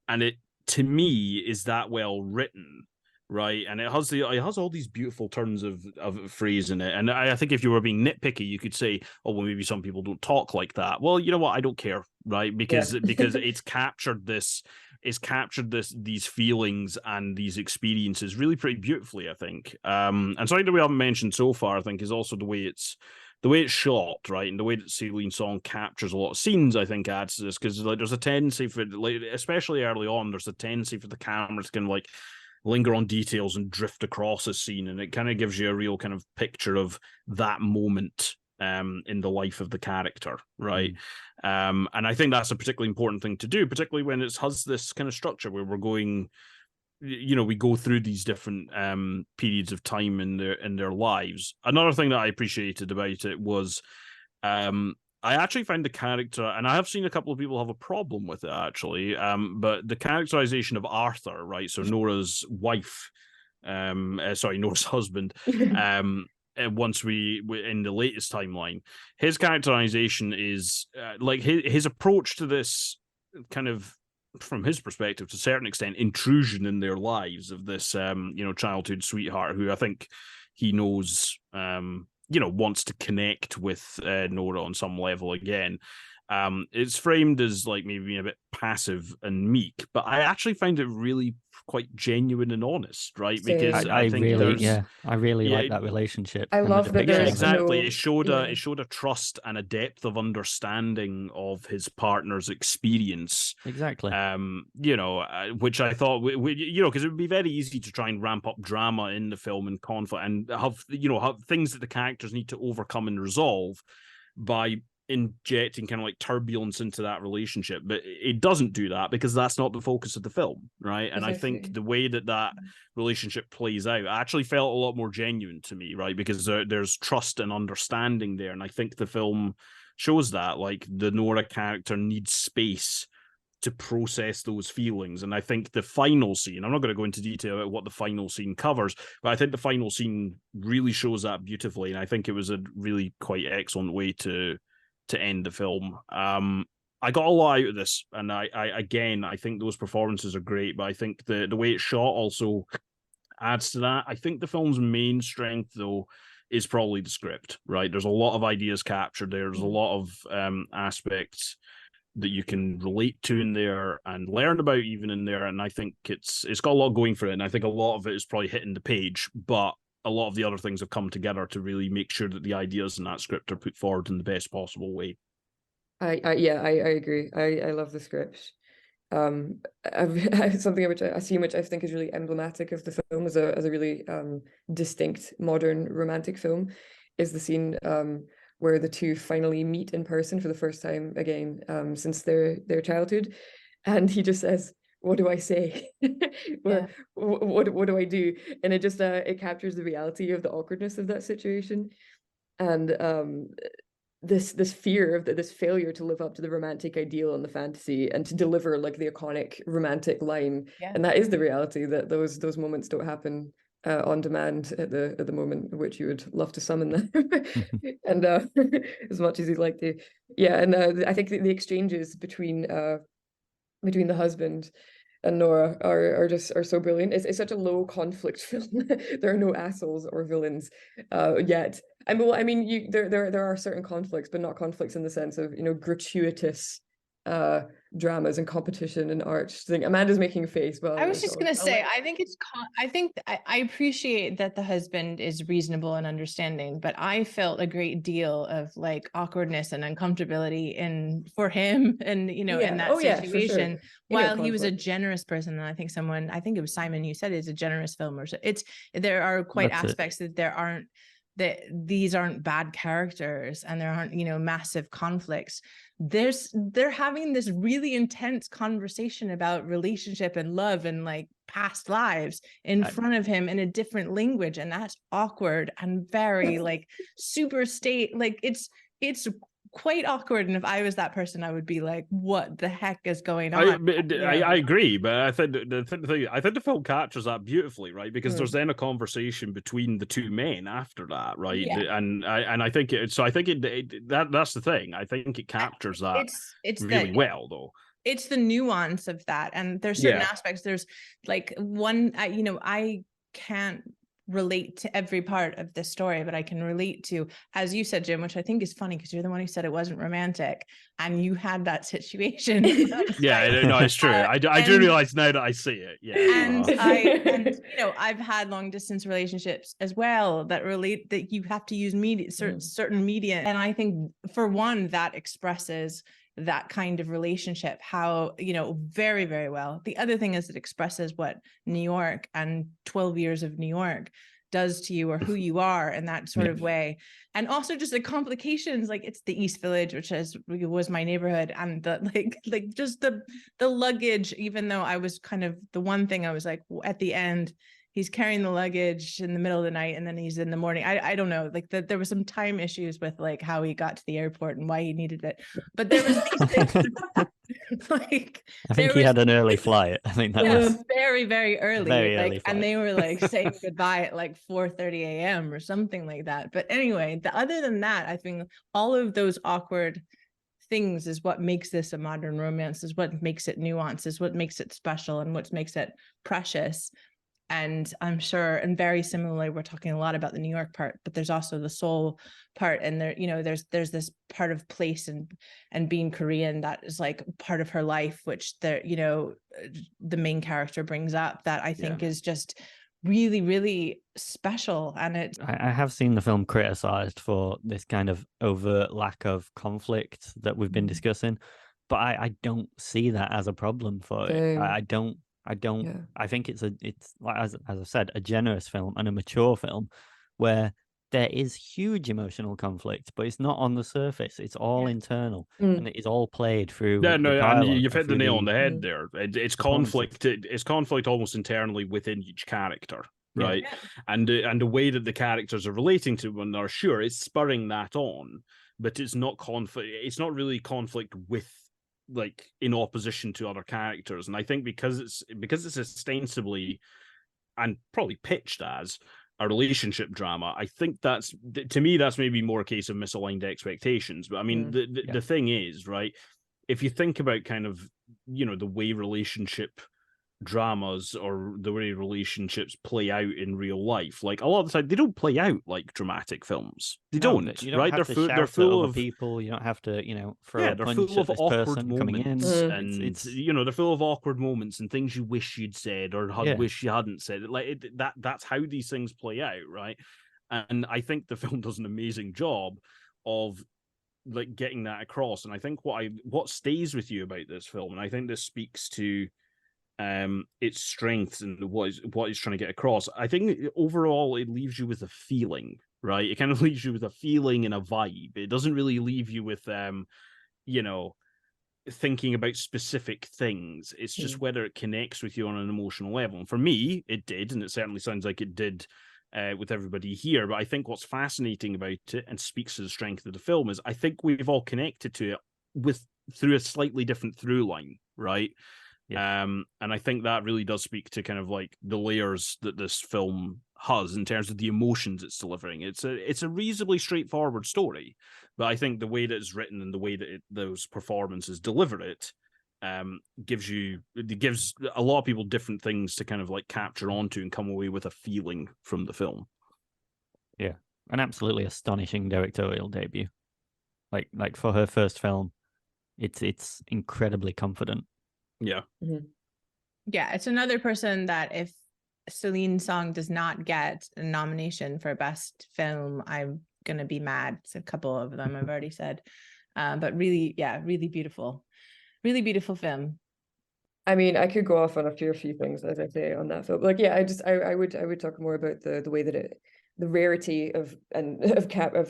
and it, to me, is that well written. Right, and it has all these beautiful turns of phrase in it, and I think if you were being nitpicky, you could say, oh well, maybe some people don't talk like that. Well, you know what, I don't care, right? Because it's captured these feelings and these experiences really pretty beautifully, I think. And something that we haven't mentioned so far, I think, is also the way it's the way it's shot, right, and the way that Celine Song captures a lot of scenes, I think adds to this, because like there's a tendency for, like, especially early on, there's a tendency for the camera to kind of like linger on details and drift across a scene, and it kind of gives you a real kind of picture of that moment in the life of the character, right? And I think that's a particularly important thing to do, particularly when it has this kind of structure where we're going, you know, we go through these different periods of time in their lives. Another thing that I appreciated about it was I actually found the character, and I have seen a couple of people have a problem with it actually, but the characterization of Arthur, right? So Nora's wife, Nora's husband, once we in the latest timeline, his characterization is like his approach to this kind of, from his perspective, to a certain extent, intrusion in their lives of this, childhood sweetheart who I think he knows, wants to connect with Nora on some level again. It's framed as like maybe being a bit passive and meek, but I actually find it really quite genuine and honest, right? Because I think I really like that relationship. I love that there's exactly. It showed a trust and a depth of understanding of his partner's experience. Exactly. Which I thought, because it would be very easy to try and ramp up drama in the film and conflict and have things that the characters need to overcome and resolve by injecting kind of like turbulence into that relationship, but it doesn't do that because that's not the focus of the film, right? And I think the way that relationship plays out actually felt a lot more genuine to me, right? Because there's trust and understanding there, and I think the film shows that, like, the Nora character needs space to process those feelings. And I think the final scene, I'm not going to go into detail about what the final scene covers, but I think the final scene really shows that beautifully, and I think it was a really quite excellent way to end the film. I got a lot out of this, and I think those performances are great, but I think the way it's shot also adds to that. I think the film's main strength, though, is probably the script, right? There's a lot of ideas captured there. There's a lot of aspects that you can relate to in there and learn about even in there, and I think it's got a lot going for it, and I think a lot of it is probably hitting the page, but a lot of the other things have come together to really make sure that the ideas in that script are put forward in the best possible way. I agree. I love the script. Something which I think is really emblematic of the film as a really distinct modern romantic film is the scene where the two finally meet in person for the first time again since their childhood, and he just says, "What do I say?" What do I do? And it just it captures the reality of the awkwardness of that situation, and this fear of this failure to live up to the romantic ideal and the fantasy and to deliver like the iconic romantic line. And that is the reality, that those moments don't happen on demand at the moment, which you would love to summon them. And as much as you'd like to. And I think the exchanges between the husband and Nora are so brilliant. It's such a low conflict film. There are no assholes or villains yet. I mean, there are certain conflicts, but not conflicts in the sense of gratuitous dramas and competition and art. Amanda's making a face. Well, I was just gonna say, I think I appreciate that the husband is reasonable and understanding, but I felt a great deal of like awkwardness and uncomfortability for him, and in that situation. Sure. While he was a generous person, and I think it was Simon, you said it's a generous film, or so. There are quite aspects that these aren't bad characters, and there aren't massive conflicts. They're having this really intense conversation about relationship and love and like past lives in front of him in a different language, and that's awkward and very like super state, like it's quite awkward. And if I was that person, I would be like, what the heck is going on? I agree, but I think the film captures that beautifully, right? Because there's then a conversation between the two men after that, right? And I think that's the thing. I think it captures that really well, though. It's the nuance of that, and there's certain aspects. There's like one, I can't relate to every part of this story, but I can relate to, as you said, Jim, which I think is funny because you're the one who said it wasn't romantic, and you had that situation. Yeah, no, it's true. I do realize now that I see it. Yeah, and I've had long distance relationships as well that relate that you have to use media, certain media, and I think for one that expresses that kind of relationship, how, very, very well. The other thing is it expresses what New York and 12 years of New York does to you, or who you are in that sort of way. And also just the complications, like it's the East Village, which was my neighborhood, and the like just the luggage, even though I was kind of, the one thing I was like, at the end, he's carrying the luggage in the middle of the night and then he's in the morning. I don't know, like there was some time issues with like how he got to the airport and why he needed it. But there was these things like, I think he had an early flight. I think that was very, very early. Very early flight. And they were like saying goodbye at like 4:30 a.m. or something like that. But anyway, other than that, I think all of those awkward things is what makes this a modern romance, is what makes it nuanced, is what makes it special, and what makes it precious. And I'm sure, and very similarly, we're talking a lot about the New York part, but there's also the Seoul part, and there, there's this part of place and being Korean that is like part of her life, which the main character brings up, that I think is just really, really special. And I have seen the film criticized for this kind of overt lack of conflict that we've been discussing, but I don't see that as a problem for it. I don't. I think it's like, as I've said, a generous film and a mature film where there is huge emotional conflict, but it's not on the surface. It's all internal, and it is all played through. Yeah, no, and you've hit the nail on the head there. It's conflict. It's conflict almost internally within each character, right? And the way that the characters are relating to one another, sure, it's spurring that on, but it's not conflict. It's not really conflict with, like, in opposition to other characters. And I think because it's ostensibly and probably pitched as a relationship drama, I think that's, to me, that's maybe more a case of misaligned expectations. But I mean, the thing is, right, if you think about kind of, the way relationship dramas or the way relationships play out in real life, like a lot of the time they don't play out like dramatic films. They don't, right? They're full of people. You don't have to, throw a they're punch full at of this awkward person coming in. moments, and they're full of awkward moments and things you wish you'd said or wish you hadn't said. Like that's how these things play out, right? And I think the film does an amazing job of like getting that across. And I think what stays with you about this film, and I think this speaks to its strengths and what it's trying to get across. I think overall it leaves you with a feeling, right? It kind of leaves you with a feeling and a vibe. It doesn't really leave you with thinking about specific things. It's just whether it connects with you on an emotional level. And for me, it did, and it certainly sounds like it did with everybody here. But I think what's fascinating about it and speaks to the strength of the film is I think we've all connected to it through a slightly different through line, right? And I think that really does speak to kind of like the layers that this film has in terms of the emotions it's delivering. It's a reasonably straightforward story, but I think the way that it's written and the way that those performances deliver it gives a lot of people different things to kind of like capture onto and come away with a feeling from the film. Yeah, an absolutely astonishing directorial debut. Like for her first film, it's incredibly confident. Yeah. Yeah, it's another person that if Celine Song does not get a nomination for Best Film, I'm going to be mad. It's a couple of them I've already said. But really, really beautiful. Really beautiful film. I mean, I could go off on a few things, as I say, on that film. Like, yeah, I would talk more about the way that the rarity of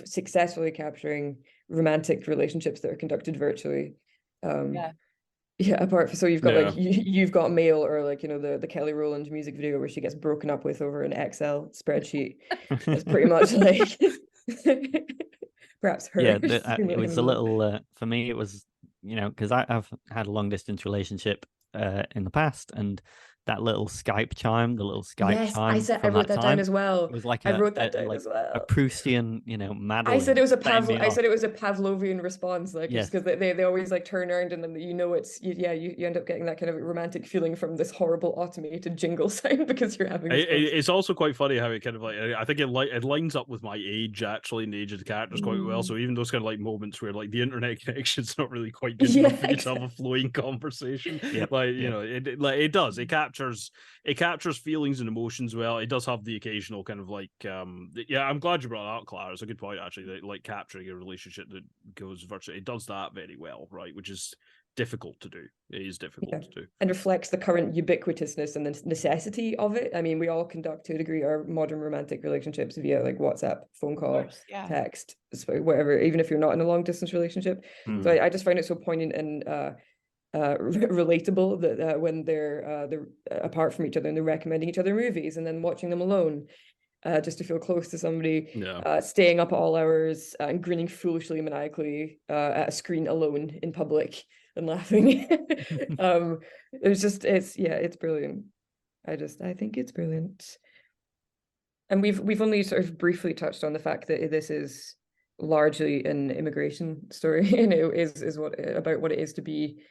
successfully capturing romantic relationships that are conducted virtually. Apart from, so you've got like you've got Mail, or like the Kelly Rowland music video where she gets broken up with over an Excel spreadsheet. It's pretty much like perhaps her. It was a little for me. It was because I've had a long distance relationship in the past, and that little Skype chime, the little Skype Yes, chime I from wrote that that down time. as well. It was like I wrote that down like as well. a Proustian, I said it was a Madeline. I said it was a Pavlovian response, like Yes. just because they always like turn around and then you end up getting that kind of romantic feeling from this horrible automated jingle sound because you're having. It's also quite funny how it kind of like, I think it lines up with my age actually, and the age of the characters quite well. So even those kind of like moments where like the internet connection's not really quite good enough for you to have a flowing conversation, it does. It captures feelings and emotions well. It does have the occasional kind of like I'm glad you brought that up, Clara. It's a good point actually, that like capturing a relationship that goes virtually, it does that very well, right? Which is difficult to do. It is difficult to do, and reflects the current ubiquitousness and the necessity of it. I mean, we all conduct to a degree our modern romantic relationships via like WhatsApp, phone call, text, whatever, even if you're not in a long distance relationship. So I just find it so poignant and relatable that when they're apart from each other and they're recommending each other movies and then watching them alone, just to feel close to somebody, staying up at all hours and grinning foolishly maniacally at a screen alone in public and laughing. It's brilliant. I think it's brilliant. And we've only sort of briefly touched on the fact that this is largely an immigration story, and it is about what it is to be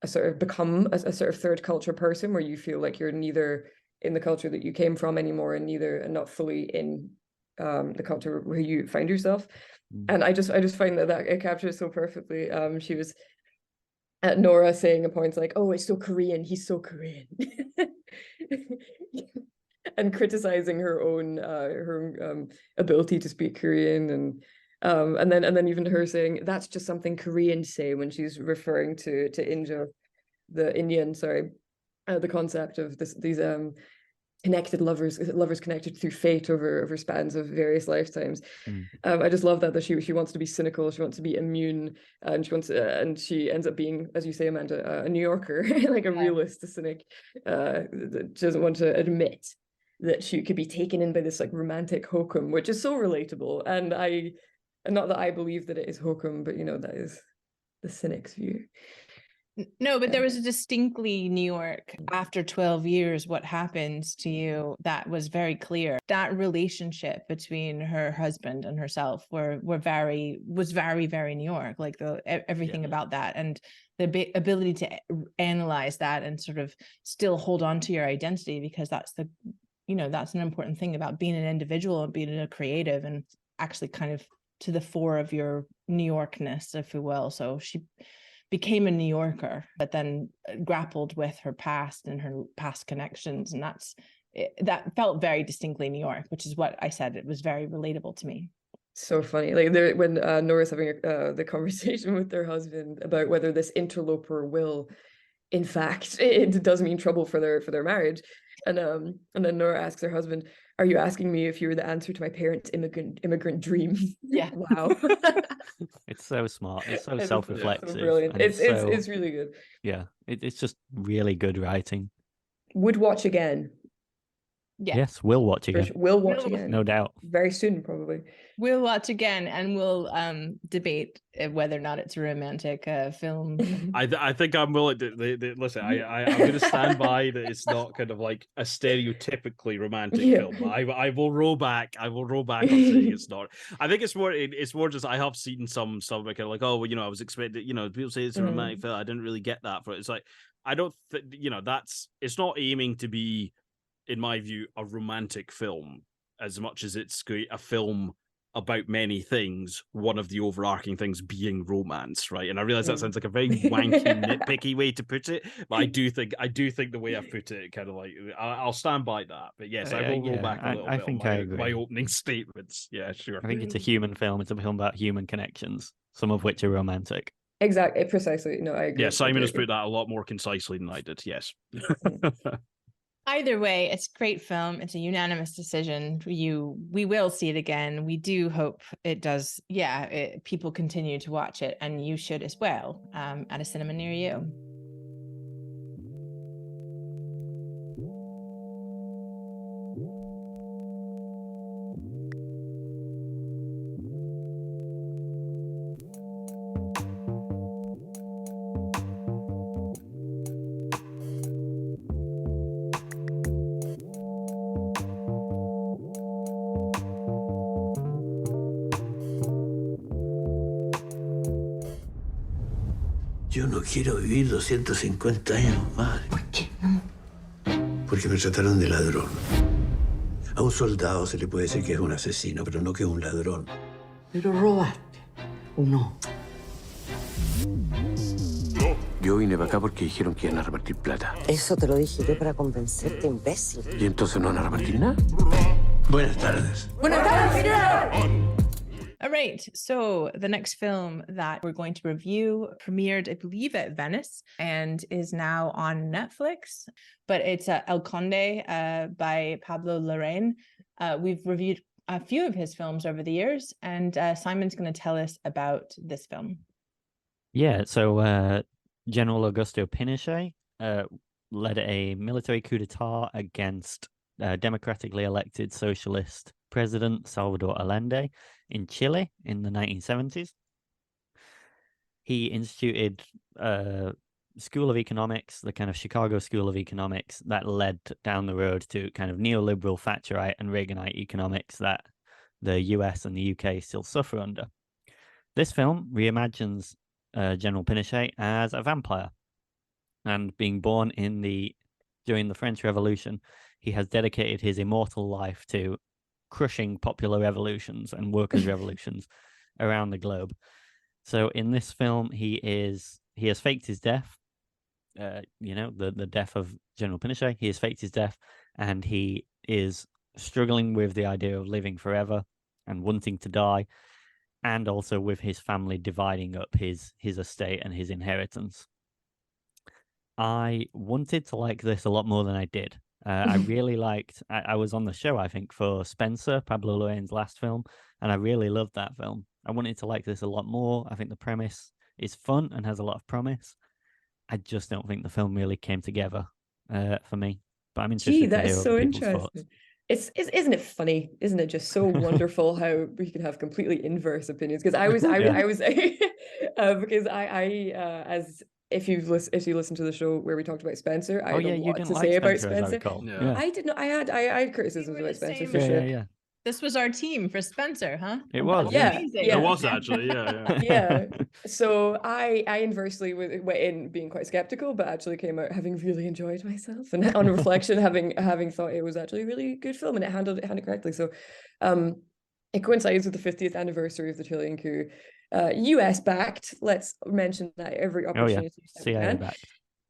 a sort of become a sort of third culture person, where you feel like you're neither in the culture that you came from anymore and not fully in the culture where you find yourself. And I just find that it captures so perfectly. She was at Nora saying at points like, "Oh, it's so Korean, he's so Korean," and criticizing her own ability to speak Korean, and then even her saying that's just something Koreans say when she's referring to India, the Indian, the concept of these connected lovers connected through fate over spans of various lifetimes. I just love that she wants to be cynical, she wants to be immune, and she ends up being, as you say, Amanda, a New Yorker, like a realist, a cynic, that doesn't want to admit that she could be taken in by this like romantic hokum, which is so relatable. And not that I believe that it is hokum, but that is the cynic's view. No, but there was a distinctly New York after 12 years, what happens to you, that was very clear. That relationship between her husband and herself was very, very New York, like everything about that, and the ability to analyze that and sort of still hold on to your identity, because that's that's an important thing about being an individual and being a creative, and actually kind of to the fore of your New Yorkness, if you will. So she became a New Yorker, but then grappled with her past and her past connections. And that felt very distinctly New York, which is what I said. It was very relatable to me. So funny. Like when Nora's having the conversation with their husband about whether this interloper will, in fact, it does mean trouble for their marriage. And then Nora asks her husband, "Are you asking me if you were the answer to my parents' immigrant dream?" Yeah. Wow. It's so smart. It's so self-reflexive. So brilliant. It's really good. Yeah, it's just really good writing. Would watch again. Yeah. Yes, we'll watch again. We'll watch again. No doubt. Very soon, probably. We'll watch again, and we'll debate whether or not it's a romantic film. I think I'm willing to listen. I'm going to stand by that it's not kind of like a stereotypically romantic film. I will roll back. I will roll back on saying it's not. I think it's more just I have seen some kind of like, oh, I was expecting, people say it's a romantic film. I didn't really get that for it. It's like I don't it's not aiming to be, in my view, a romantic film as much as it's a film about many things, one of the overarching things being romance, right? And I realize that sounds like a very wanky, nitpicky way to put it, but I do think the way I've put it, kind of like, I'll stand by that. But yes, I will roll back a little bit think on I agree. my opening statements. Yeah, sure. I think it's a human film. It's a film about human connections, some of which are romantic. Exactly, precisely. No, I agree. Yeah, Simon has put that a lot more concisely than I did. Yes. Either way, it's a great film. It's a unanimous decision. We will see it again. We do hope it does. Yeah, people continue to watch it, and you should as well, at a cinema near you. Yo no quiero vivir 250 años más. ¿Por qué no? Porque me trataron de ladrón. A un soldado se le puede decir que es un asesino, pero no que es un ladrón. Pero robaste, ¿o no? Yo vine para acá porque dijeron que iban a repartir plata. Eso te lo dije yo para convencerte, imbécil. ¿Y entonces no van a repartir nada? Buenas tardes. Buenas tardes, señor. All right, so the next film that we're going to review premiered, I believe, at Venice and is now on Netflix, but it's El Conde by Pablo Larraín. We've reviewed a few of his films over the years, and Simon's going to tell us about this film. Yeah, so General Augusto Pinochet led a military coup d'etat against democratically elected socialist President Salvador Allende in Chile in the 1970s. He instituted a School of Economics, the kind of Chicago School of Economics, that led down the road to kind of neoliberal Thatcherite and Reaganite economics that the US and the UK still suffer under. This film reimagines General Pinochet as a vampire, and being born during the French Revolution, he has dedicated his immortal life to crushing popular revolutions and workers' revolutions around the globe. So in this film, he has faked his death. The death of General Pinochet. He has faked his death, and he is struggling with the idea of living forever and wanting to die, and also with his family dividing up his estate and his inheritance. I wanted to like this a lot more than I did. I really liked, I was on the show, I think, for Spencer, Pablo Larraín's last film, and I really loved that film. I wanted to like this a lot more. I think the premise is fun and has a lot of promise. I just don't think the film really came together for me. But I'm interested to hear other people's thoughts. Isn't it funny? Isn't it just so wonderful how we can have completely inverse opinions? Because I was because as if you listen to the show where we talked about Spencer, I don't know what to say about Spencer. I did not. I had criticisms about Spencer for sure. Yeah. This was our team for Spencer, huh? It was. Yeah. It was actually. Yeah. So I inversely went in being quite skeptical, but actually came out having really enjoyed myself, and on reflection, having thought it was actually a really good film, and it handled it correctly. So, it coincides with the 50th anniversary of the Chilean coup. US backed. Let's mention that every opportunity. CIA backed.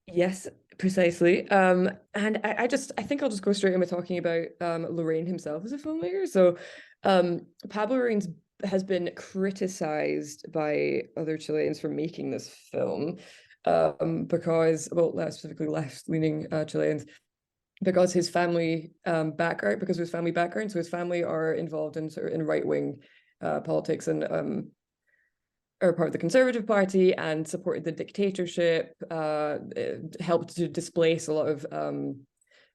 Yes, precisely. And I think I'll just go straight in with talking about Larraín himself as a filmmaker. So Pablo Larraín has been criticized by other Chileans for making this film because, specifically left-leaning Chileans, because his family background. So his family are involved in right-wing politics and are part of the Conservative Party and supported the dictatorship, helped to displace a lot of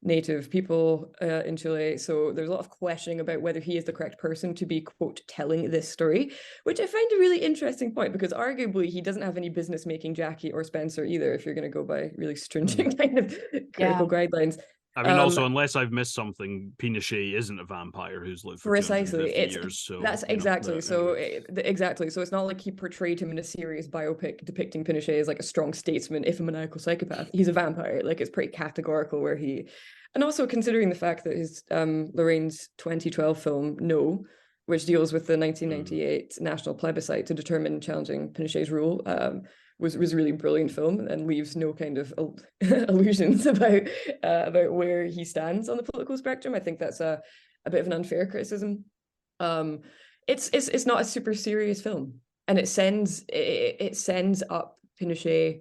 native people in Chile. So there's a lot of questioning about whether he is the correct person to be, quote, telling this story, which I find a really interesting point, because arguably he doesn't have any business making Jackie or Spencer either, if you're going to go by really stringent kind of critical guidelines. I mean, also, unless I've missed something, Pinochet isn't a vampire who's lived for precisely 250 years. So that's exactly so. Exactly. So it's not like he portrayed him in a serious biopic depicting Pinochet as like a strong statesman, if a maniacal psychopath. He's a vampire. Like, it's pretty categorical where he, and also considering the fact that his Larraín's 2012 film No, which deals with the 1998 national plebiscite to determine challenging Pinochet's rule, was a really brilliant film and leaves no kind of illusions about where he stands on the political spectrum. I think that's a bit of an unfair criticism. It's not a super serious film, and it sends up Pinochet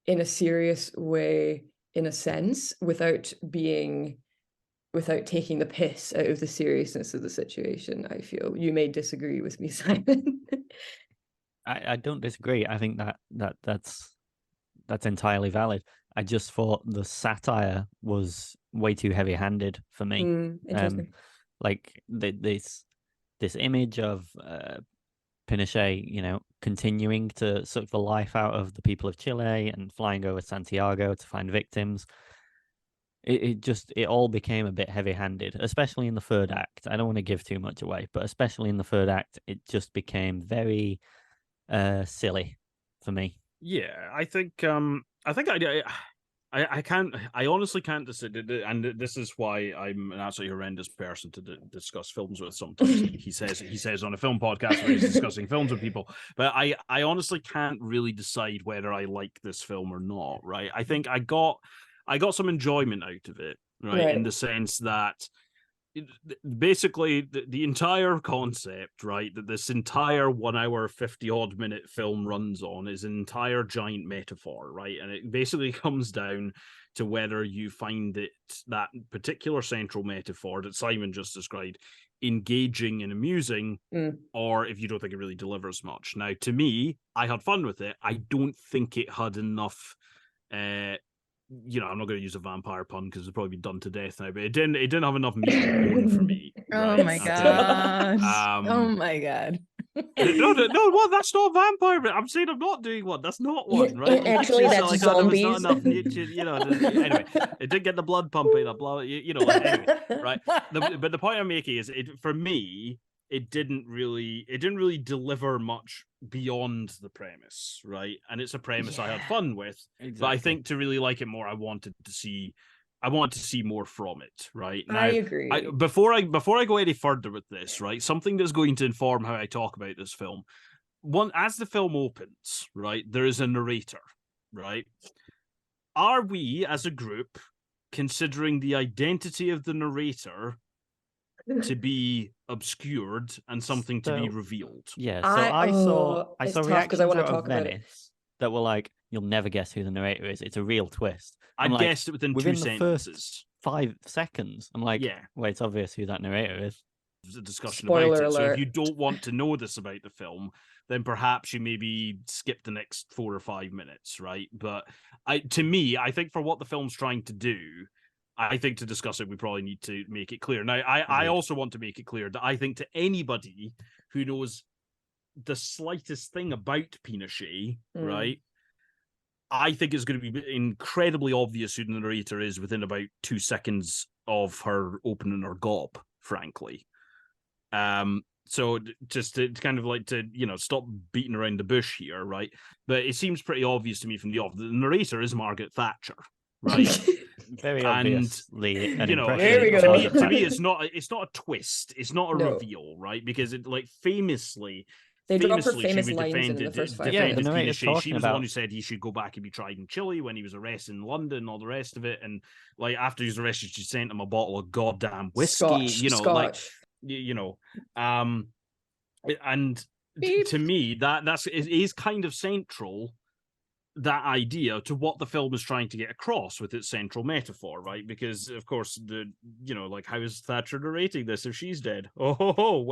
in a serious way, in a sense, without taking the piss out of the seriousness of the situation. I feel you may disagree with me, Simon. I don't disagree. I think that's entirely valid. I just thought the satire was way too heavy-handed for me. Interesting. Like this image of Pinochet, continuing to suck the life out of the people of Chile and flying over Santiago to find victims. It all became a bit heavy-handed, especially in the third act. I don't want to give too much away, but especially in the third act, it just became very silly for me. Yeah, I think I can't. I honestly can't decide, and this is why I'm an absolutely horrendous person to discuss films with. Sometimes he says on a film podcast where he's discussing films with people, but I honestly can't really decide whether I like this film or not. Right? I think I got some enjoyment out of it. Right. In the sense that basically the entire concept, right, that this entire 1 hour 50 odd minute film runs on is an entire giant metaphor, right? And it basically comes down to whether you find it, that particular central metaphor that Simon just described, engaging and amusing, or if you don't think it really delivers much. Now, to me, I had fun with it. I don't think it had enough I'm not going to use a vampire pun because it's probably been done to death now, but it didn't have enough meat on the bone for me. Oh right? my god! Oh my god! No, what? That's not a vampire. I'm saying I'm not doing one. That's not one, right? Actually, that's zombies. There was not enough nutrient, anyway, it did get the blood pumping. Anyway, right? But the point I'm making is, for me, it didn't really deliver much beyond the premise, right? And it's a premise I had fun with. Exactly. But I think to really like it more, I wanted to see more from it, right? Now, I agree. Before I go any further with this, right, something that's going to inform how I talk about this film. As the film opens, right, there is a narrator, right? Are we, as a group, considering the identity of the narrator to be obscured and something to be revealed? Yeah, so I saw reactions out of Venice that were like, you'll never guess who the narrator is. It's a real twist. I guessed it within 2 sentences. First 5 seconds. I'm like, well, it's obvious who that narrator is. There's a discussion Spoiler about it. alert. So if you don't want to know this about the film, then perhaps you maybe skip the next 4 or 5 minutes, right? But to me, I think for what the film's trying to do, I think to discuss it, we probably need to make it clear. Now, I also want to make it clear that I think to anybody who knows the slightest thing about Pinochet, right, I think it's going to be incredibly obvious who the narrator is within about 2 seconds of her opening her gob, frankly. So just to kind of like to, stop beating around the bush here, right? But it seems pretty obvious to me from the off. The narrator is Margaret Thatcher, right? Very obviously. There we go. To me, it's not a twist. It's not a reveal, right? Because it famously. They drop her famous she lines in the first 5 defended minutes. She was the one who said he should go back and be tried in Chile when he was arrested in London and all the rest of it. And like after he was arrested, she sent him a bottle of goddamn whiskey. Scotch. And to me, it is kind of central, that idea, to what the film is trying to get across with its central metaphor, right? Because of course, how is Thatcher narrating this if she's dead? Well,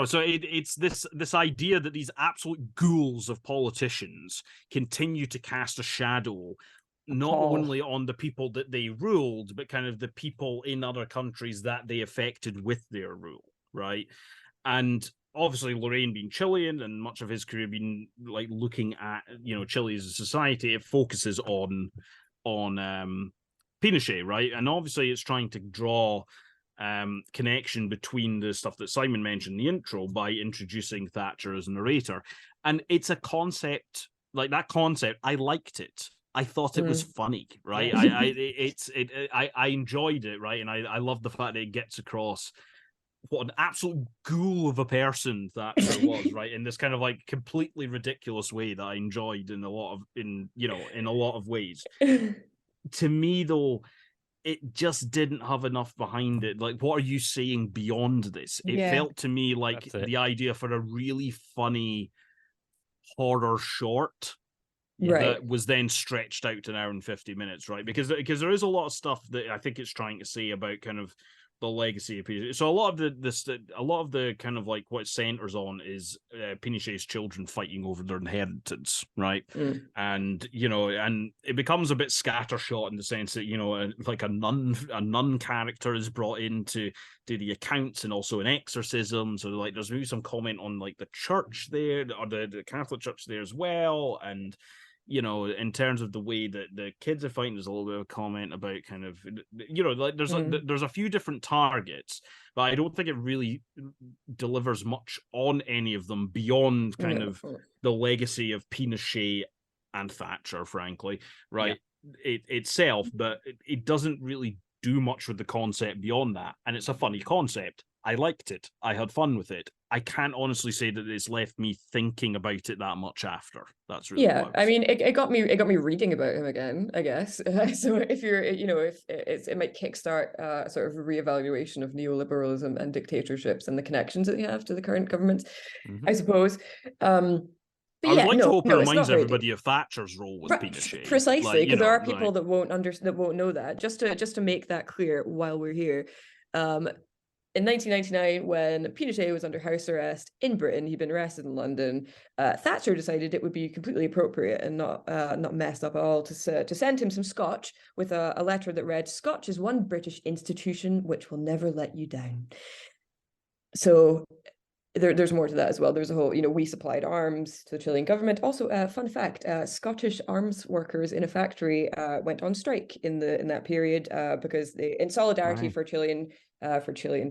so it's this idea that these absolute ghouls of politicians continue to cast a shadow not only on the people that they ruled, but kind of the people in other countries that they affected with their rule, right? And obviously, Larraín being Chilean and much of his career being like looking at Chile as a society, it focuses on Pinochet, right? And obviously, it's trying to draw connection between the stuff that Simon mentioned in the intro by introducing Thatcher as a narrator, and it's a concept like that concept. I liked it. I thought it was funny, right? I enjoyed it, right? And I love the fact that it gets across what an absolute ghoul of a person that was, right? In this kind of like completely ridiculous way that I enjoyed in a lot of ways. To me, though, it just didn't have enough behind it. Like, what are you saying beyond this? It felt to me like the idea for a really funny horror short that was then stretched out to an hour and 50 minutes, right? Because there is a lot of stuff that I think it's trying to say about kind of the legacy of Pinochet. So a lot of the kind of like what it centers on is Pinochet's children fighting over their inheritance, right? And and it becomes a bit scattershot in the sense that like a nun character is brought in to do the accounts and also an exorcism. So like there's maybe some comment on like the church there, or the Catholic Church there as well, and in terms of the way that the kids are fighting, there's a little bit of a comment about kind of, like there's a few different targets, but I don't think it really delivers much on any of them beyond kind of the legacy of Pinochet and Thatcher, frankly, right? Yeah. Itself, but it doesn't really do much with the concept beyond that. And it's a funny concept. I liked it. I had fun with it. I can't honestly say that it's left me thinking about it that much after. That's really I mean, it got me reading about him again, I guess. So if you're, if it might kickstart sort of a reevaluation of neoliberalism and dictatorships and the connections that they have to the current governments, I suppose. But I would like to hope it reminds everybody of Thatcher's role with Pinochet. Precisely, because there are people that won't know that. Just to make that clear while we're here. In 1999, when Pinochet was under house arrest in Britain, he'd been arrested in London. Thatcher decided it would be completely appropriate and not messed up at all to send him some scotch with a letter that read, "Scotch is one British institution which will never let you down." So there's more to that as well. There's a whole, we supplied arms to the Chilean government. Also, fun fact, Scottish arms workers in a factory went on strike in that period because in solidarity for Chilean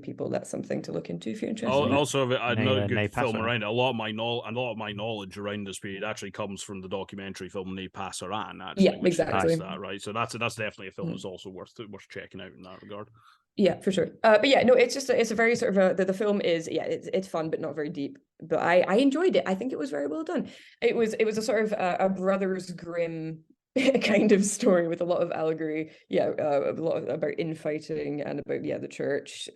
people. That's something to look into if you're interested. Also, another good film around it. A lot of my knowledge around this period actually comes from the documentary film Ne Passerán. Yeah, exactly. That, right. So that's definitely a film that's also worth checking out in that regard. Yeah, for sure. But yeah, no, it's a very sort of the film is, it's fun but not very deep. But I enjoyed it. I think it was very well done. It was a sort of a Brothers Grimm kind of story with a lot of allegory. A lot about infighting and about the church.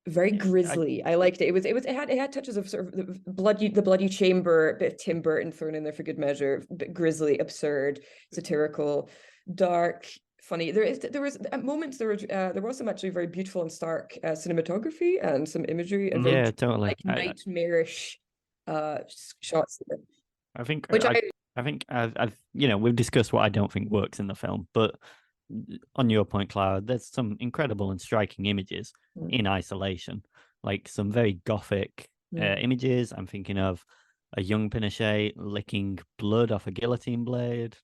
Very grisly. I liked it. It had touches of sort of the bloody chamber, a bit of Tim Burton thrown in there for good measure. A bit grisly, absurd, satirical, dark. Funny. There was at moments there was some actually very beautiful and stark cinematography and some imagery and totally like nightmarish shots. I think I've we've discussed what I don't think works in the film, but on your point, Clara, there's some incredible and striking images in isolation, like some very gothic images. I'm thinking of a young Pinochet licking blood off a guillotine blade.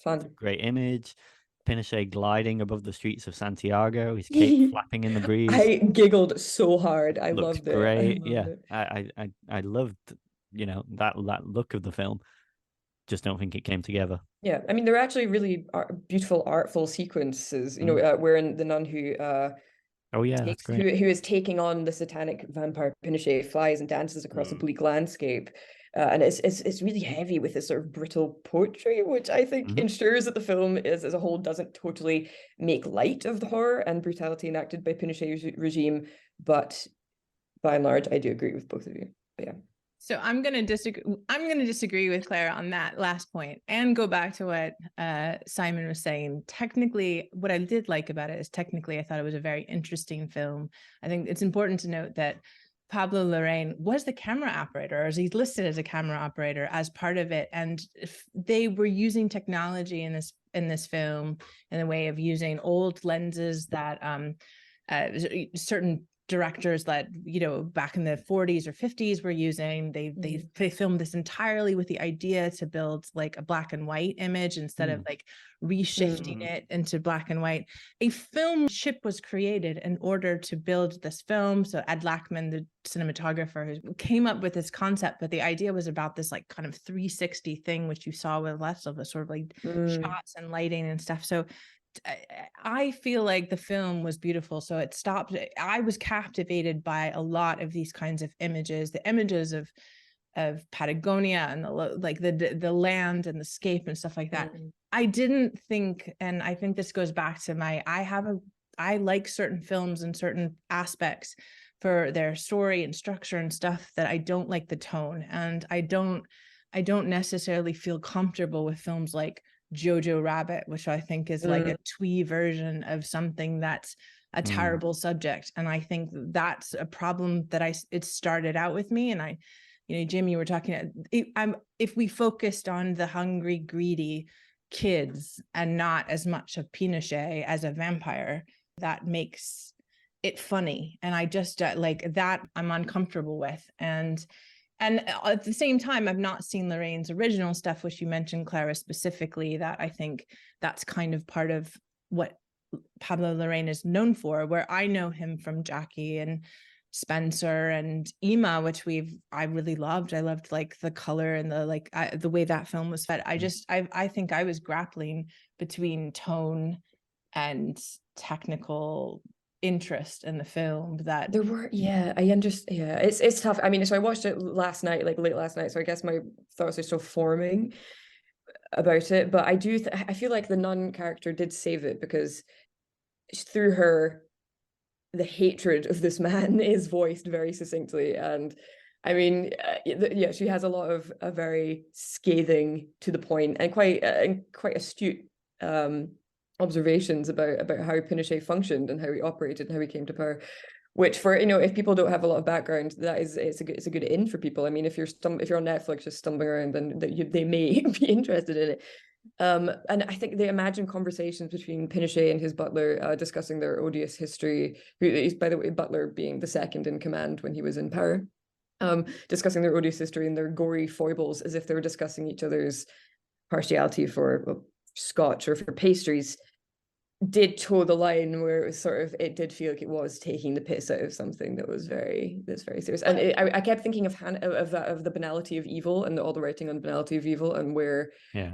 Fun. Great image. Pinochet gliding above the streets of Santiago, his cape flapping in the breeze. I giggled so hard. I loved it. Great. I loved that look of the film. Just don't think it came together. Yeah, I mean, there are actually really beautiful, artful sequences. Wherein the nun who that's great. who is taking on the satanic vampire Pinochet flies and dances across a bleak landscape. And it's really heavy with this sort of brittle poetry, which I think ensures that the film as a whole doesn't totally make light of the horror and brutality enacted by Pinochet's regime. But by and large, I do agree with both of you. But yeah. So I'm going to disagree with Clara on that last point and go back to what Simon was saying. Technically, what I did like about it is I thought it was a very interesting film. I think it's important to note that Pablo Larraín was the camera operator, or he's listed as a camera operator as part of it. And they were using technology in this film in a way of using old lenses that certain directors that back in the 40s or 50s were using. They filmed this entirely with the idea to build like a black and white image instead of like reshifting it into black and white. A film chip was created in order to build this film. So Ed Lachman, the cinematographer, who came up with this concept, but the idea was about this like kind of 360 thing, which you saw with lots of the sort of like shots and lighting and stuff. So I feel like the film was beautiful. So it stopped. I was captivated by a lot of these kinds of images, the images of Patagonia and the land and the scape and stuff like that. I didn't think, and I think this goes back to I like certain films and certain aspects for their story and structure and stuff that I don't like the tone. And I don't necessarily feel comfortable with films like Jojo Rabbit, which I think is like a twee version of something that's a terrible subject. And I think that's a problem that it started out with me. And Jim, you were talking, if we focused on the hungry, greedy kids and not as much of Pinochet as a vampire, that makes it funny. And I just like that I'm uncomfortable with. And And at the same time, I've not seen Larraín's original stuff, which you mentioned, Clara, specifically, that I think that's kind of part of what Pablo Larraín is known for, where I know him from Jackie and Spencer and Emma, which I really loved. I loved like the color and the way that film was fed. I think I was grappling between tone and technical interest in the film. That there were, I understand. Yeah, it's tough. I mean, so I watched it last night, like late last night, so I guess my thoughts are still forming about it. But I do I feel like the nun character did save it, because through her, the hatred of this man is voiced very succinctly. And I mean, she has a lot of very scathing, to the point, and quite astute observations about how Pinochet functioned and how he operated and how he came to power, which, for if people don't have a lot of background, it's a good in for people. I mean, if you're on Netflix just stumbling around, then they may be interested in it. And I think they imagine conversations between Pinochet and his butler discussing their odious history, who is, by the way, Butler being the second in command when he was in power, discussing their odious history and their gory foibles, as if they were discussing each other's partiality for scotch or for pastries, did toe the line where it was it did feel like it was taking the piss out of something that was very serious. And I kept thinking of the banality of evil, and all the writing on the banality of evil, and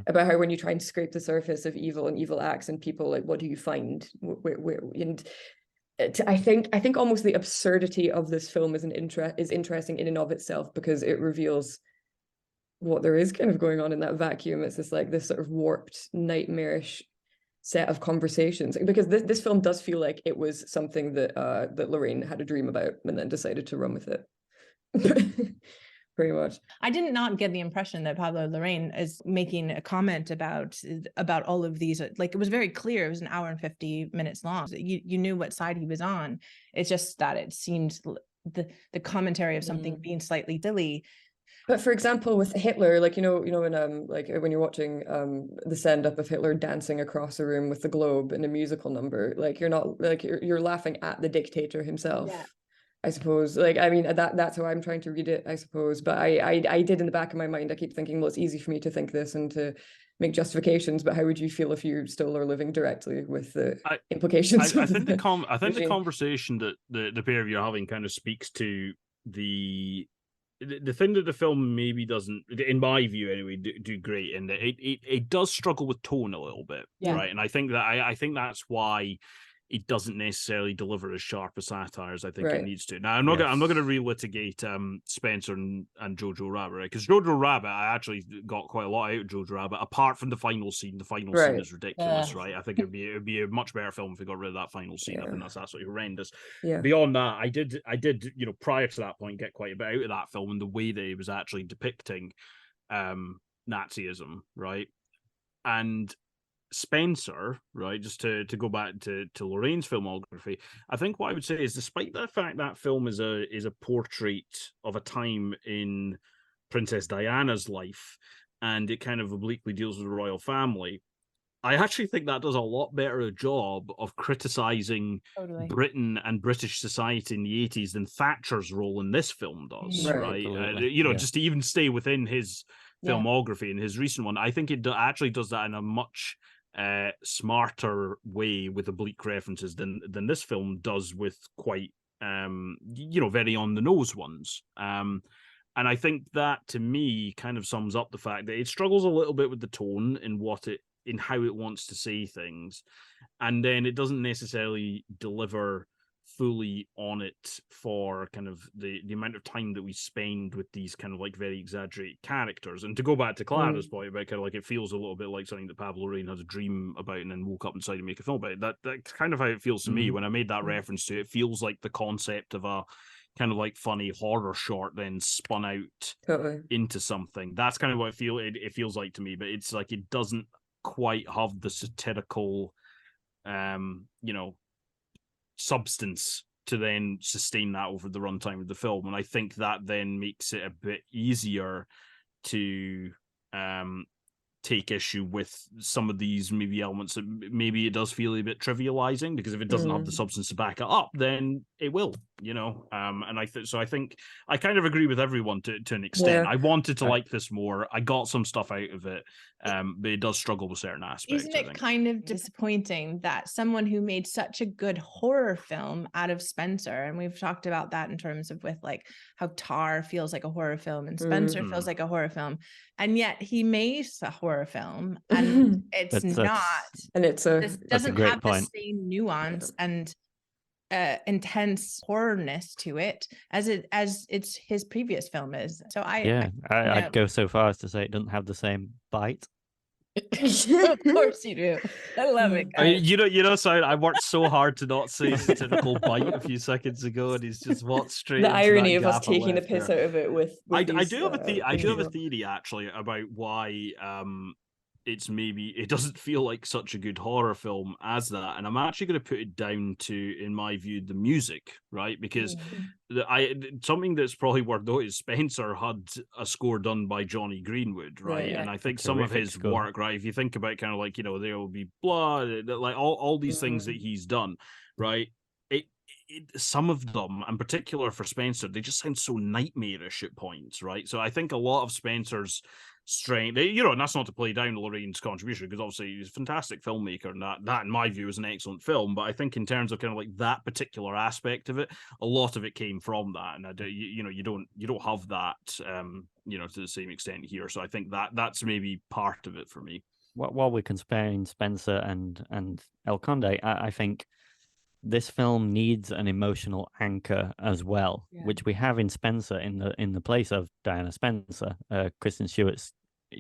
about how when you try and scrape the surface of evil and evil acts and people, like, what do you find? And I think almost the absurdity of this film is interesting in and of itself, because it reveals what there is kind of going on in that vacuum. It's this sort of warped, nightmarish set of conversations, because this film does feel like it was something that Larraín had a dream about and then decided to run with it. Pretty much. I did not get the impression that Pablo Larraín is making a comment about all of these. Like, it was very clear. It was an hour and 50 minutes long. You knew what side he was on. It's just that it seemed the commentary of something being slightly dilly. But for example, with Hitler, like, when you're watching the send-up of Hitler dancing across a room with the globe in a musical number, like, you're not, like, you're laughing at the dictator himself. Yeah. I suppose, like, I mean, that's how I'm trying to read it, I suppose. But I did, in the back of my mind, I keep thinking, well, it's easy for me to think this and to make justifications, but how would you feel if you still are living directly with the implications? I think the conversation that the pair of you are having kind of speaks to the thing that the film maybe doesn't, in my view anyway, do great in that it does struggle with tone a little bit, right? And I think that's why it doesn't necessarily deliver as sharp a satire as I think it needs to. Now, I'm not going to relitigate Spencer and Jojo Rabbit, right? Because Jojo Rabbit, I actually got quite a lot out of Jojo Rabbit, apart from the final scene. The final scene is ridiculous, right? I think it'd be a much better film if we got rid of that final scene. I think that's absolutely horrendous. Beyond that, I did, prior to that point, get quite a bit out of that film and the way that it was actually depicting Nazism, right? And Spencer, right, just to go back to Larraín's filmography, I think what I would say is, despite the fact that film is a portrait of a time in Princess Diana's life, and it kind of obliquely deals with the royal family, I actually think that does a lot better a job of criticizing Britain and British society in the 80s than Thatcher's role in this film does, right? Just to even stay within his filmography and his recent one, I think it actually does that in a much smarter way with oblique references than this film does with quite very on the nose ones. And I think that, to me, kind of sums up the fact that it struggles a little bit with the tone in how it wants to say things, and then it doesn't necessarily deliver fully on it for kind of the amount of time that we spend with these kind of like very exaggerated characters. And to go back to Clara's point about kind of like it feels a little bit like something that Pablo Larraín had a dream about and then woke up and decided to make a film about it. That's kind of how it feels to me when I made that reference to it. It feels like the concept of a kind of like funny horror short then spun out into something. That's kind of what it feels like to me, but it's like it doesn't quite have the satirical substance to then sustain that over the runtime of the film. And I think that then makes it a bit easier to take issue with some of these maybe elements that maybe it does feel a bit trivializing, because if it doesn't have the substance to back it up, then it will, and I think I kind of agree with everyone to an extent. I wanted to like this more. I got some stuff out of it, but it does struggle with certain aspects. Isn't it kind of disappointing that someone who made such a good horror film out of Spencer, and we've talked about that in terms of with like how Tar feels like a horror film and Spencer feels like a horror film, and yet he makes a horror film and it's not, and it doesn't have the same nuance and intense horrorness to it as it's his previous film is. So I'd go so far as to say it doesn't have the same bite. Of course you do. I love it, guys. Sorry, I worked so hard to not say satirical bite a few seconds ago, and he's just walked straight. The irony of us taking the piss out of it with I do have a theory actually about why it doesn't feel like such a good horror film as that, and I'm actually going to put it down to, in my view, the music, right? Because something that's probably worth noting is Spencer had a score done by Johnny Greenwood, right? And I think some of his work, right, if you think about kind of like, There Will Be Blood, like all these things that he's done, right? Some of them, in particular for Spencer, they just sound so nightmarish at points, right? So I think a lot of Spencer's strength, and that's not to play down Larraín's contribution, because obviously he's a fantastic filmmaker, and that in my view is an excellent film. But I think in terms of kind of like that particular aspect of it, a lot of it came from that, and you don't have that to the same extent here. So I think that's maybe part of it for me. While we're comparing Spencer and El Conde, I think this film needs an emotional anchor as well, which we have in Spencer in the place of Diana Spencer, Kristen Stewart's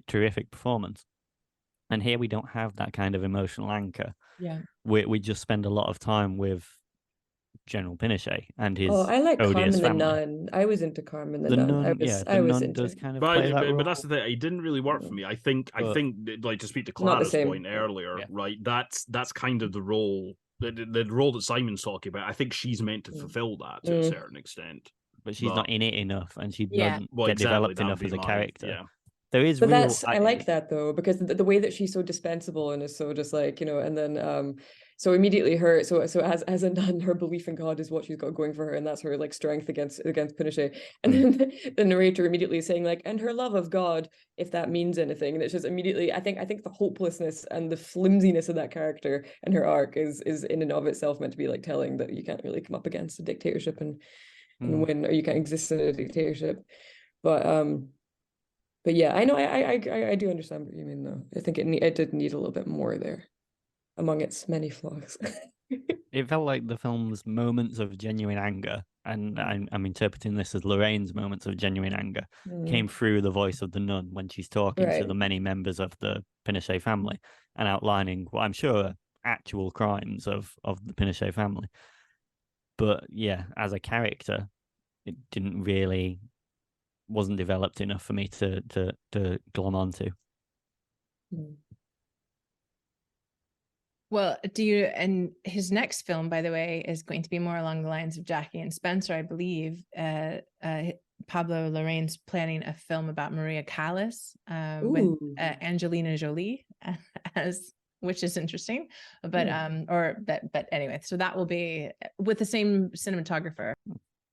terrific performance. And here we don't have that kind of emotional anchor. Yeah, we just spend a lot of time with General Pinochet and his I like odious Carmen the family. Nun. I was into Carmen the Nun. I was into does kind of but, play that but role. that's the thing. It didn't really work for me. I think like to speak to Clara's point earlier, right? That's kind of the role. The role that Simon's talking about, I think she's meant to fulfill that to a certain extent. But she's not in it enough, and she doesn't get developed enough as a character. Yeah. There is but real, I like that though, because the way that she's so dispensable and is so just like, and then so immediately so as a nun, her belief in God is what she's got going for her, and that's her like strength against Pinochet. And then the narrator immediately saying like, and her love of God, if that means anything. And it's just immediately, I think the hopelessness and the flimsiness of that character and her arc is in and of itself meant to be like telling that you can't really come up against a dictatorship and win, or you can't exist in a dictatorship. But yeah, I know I do understand what you mean though. I think it did need a little bit more there, among its many flaws. It felt like the film's moments of genuine anger, and I'm interpreting this as Larraín's moments of genuine anger, came through the voice of the nun when she's talking to the many members of the Pinochet family and outlining what I'm sure are actual crimes of the Pinochet family. But yeah, as a character, it wasn't developed enough for me to glom onto. Well, and his next film, by the way, is going to be more along the lines of Jackie and Spencer, I believe. Pablo Larraín's planning a film about Maria Callas with Angelina Jolie, which is interesting. But but anyway, so that will be with the same cinematographer.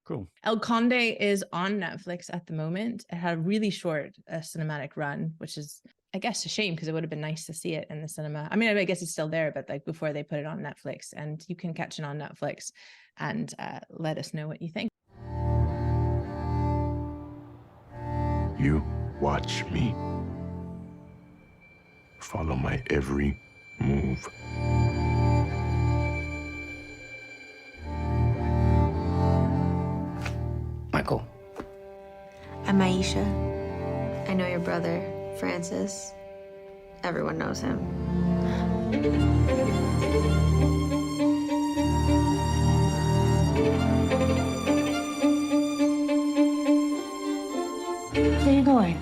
Cool. El Conde is on Netflix at the moment. It had a really short cinematic run, which is, I guess, a shame, because it would have been nice to see it in the cinema. I mean, I guess it's still there, but like before they put it on Netflix, and you can catch it on Netflix and let us know what you think. You watch me. Follow my every move. Michael. I'm Aisha. I know your brother, Francis. Everyone knows him. Where you going?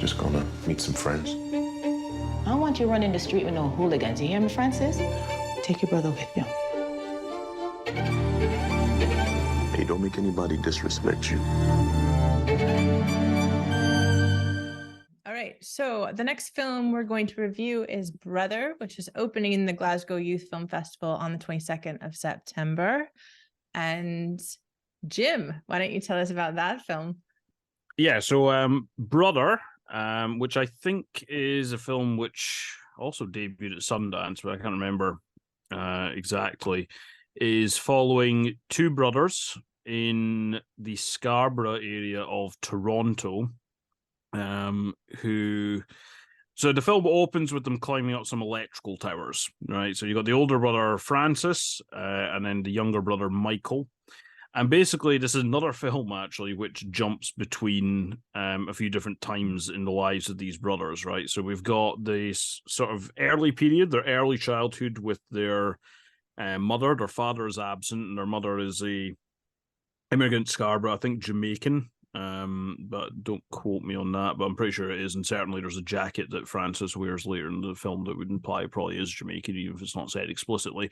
Just gonna meet some friends. I don't want you running the street with no hooligans. You hear me, Francis? Take your brother with you. Hey, don't make anybody disrespect you. All right, So the next film we're going to review is Brother, which is opening in the Glasgow Youth Film Festival on the 22nd of September. And Jim, why don't you tell us about that film? Yeah, so Brother, which I think is a film which also debuted at Sundance, but I can't remember exactly, is following two brothers in the Scarborough area of Toronto, who... So the film opens with them climbing up some electrical towers, right? So you got the older brother, Francis, and then the younger brother, Michael. And basically, this is another film, actually, which jumps between a few different times in the lives of these brothers, right? So we've got this sort of early period, their early childhood with their mother. Their father is absent, and their mother is a immigrant Scarborough, I think Jamaican, but don't quote me on that, but I'm pretty sure it is, and certainly there's a jacket that Francis wears later in the film that would imply it probably is Jamaican, even if it's not said explicitly.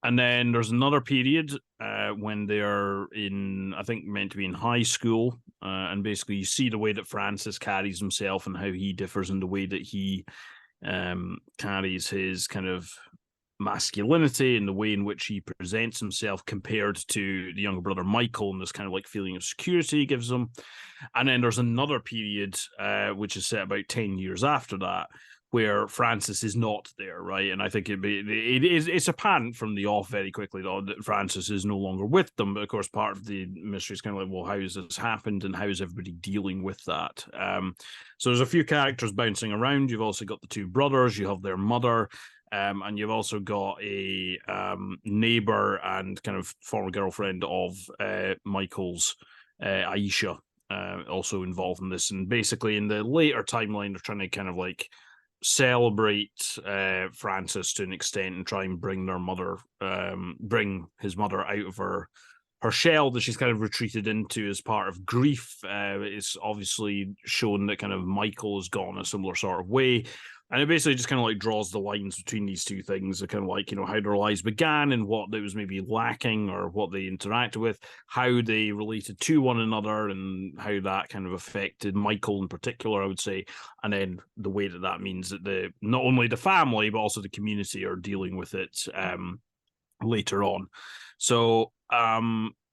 And then there's another period when they're in, I think, meant to be in high school. And basically you see the way that Francis carries himself and how he differs in the way that he carries his kind of masculinity and the way in which he presents himself compared to the younger brother Michael, and this kind of like feeling of security he gives him. And then there's another period which is set about 10 years after that, where Francis is not there, right? And I think it's apparent from the off very quickly that Francis is no longer with them. But of course, part of the mystery is kind of like, well, how has this happened, and how is everybody dealing with that? So there's a few characters bouncing around. You've also got the two brothers. You have their mother. And you've also got a neighbor and kind of former girlfriend of Michael's, Aisha, also involved in this. And basically, in the later timeline, they're trying to kind of like celebrate Francis to an extent and try and bring their mother, bring his mother out of her shell that she's kind of retreated into as part of grief. It's obviously shown that kind of Michael has gone a similar sort of way. And it basically just kind of like draws the lines between these two things, kind of like, you know, how their lives began and what they was maybe lacking or what they interacted with, how they related to one another and how that kind of affected Michael in particular, I would say. And then the way that that means that not only the family, but also the community are dealing with it later on. So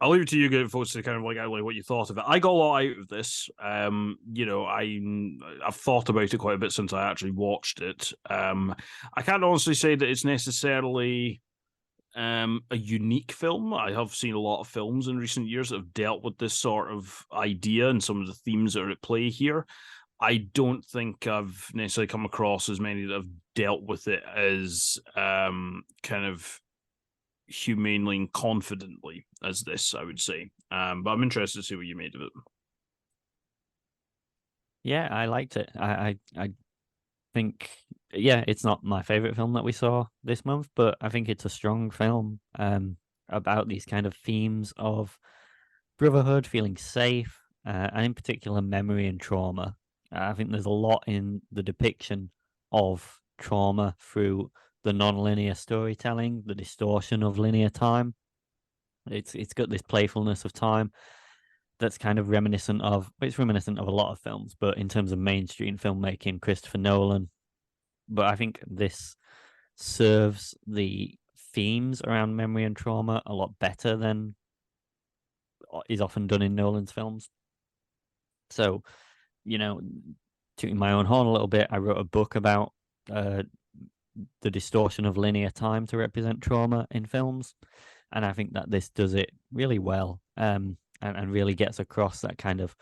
I'll leave it to you folks to kind of like outline what you thought of it. I got a lot out of this. You know, I've thought about it quite a bit since I actually watched it. I can't honestly say that it's necessarily a unique film. I have seen a lot of films in recent years that have dealt with this sort of idea and some of the themes that are at play here. I don't think I've necessarily come across as many that have dealt with it as kind of humanely and confidently as this, I would say. But I'm interested to see what you made of it. Yeah, I liked it. I think, yeah, it's not my favorite film that we saw this month, but I think it's a strong film about these kind of themes of brotherhood, feeling safe, and in particular memory and trauma. I think there's a lot in the depiction of trauma through the non-linear storytelling, the distortion of linear time. It's got this playfulness of time that's kind of reminiscent of a lot of films, but in terms of mainstream filmmaking, Christopher Nolan. But I think this serves the themes around memory and trauma a lot better than is often done in Nolan's films. So, you know, tooting my own horn a little bit, I wrote a book about the distortion of linear time to represent trauma in films, and I think that this does it really well, and really gets across that kind of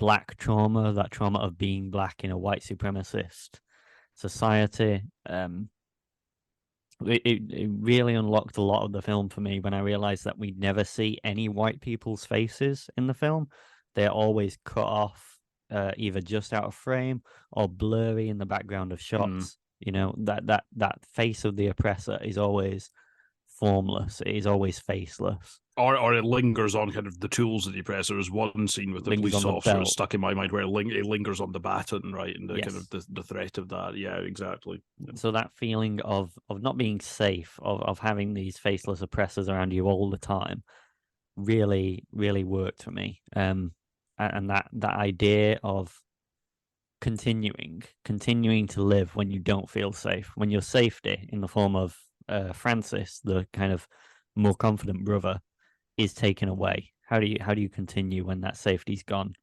black trauma, that trauma of being black in a white supremacist society. It really unlocked a lot of the film for me when I realized that we never see any white people's faces in the film. They're always cut off, either just out of frame or blurry in the background of shots. You know, that face of the oppressor is always formless. It is always faceless. Or it lingers on kind of the tools of the oppressor. There's one scene with the police officer stuck in my mind where it lingers on the baton, right? And the kind of the threat of that. Yeah, exactly. So that feeling of not being safe, of having these faceless oppressors around you all the time, really, really worked for me. And that idea of continuing to live when you don't feel safe, when your safety in the form of Francis, the kind of more confident brother, is taken away. How do you continue when that safety's gone?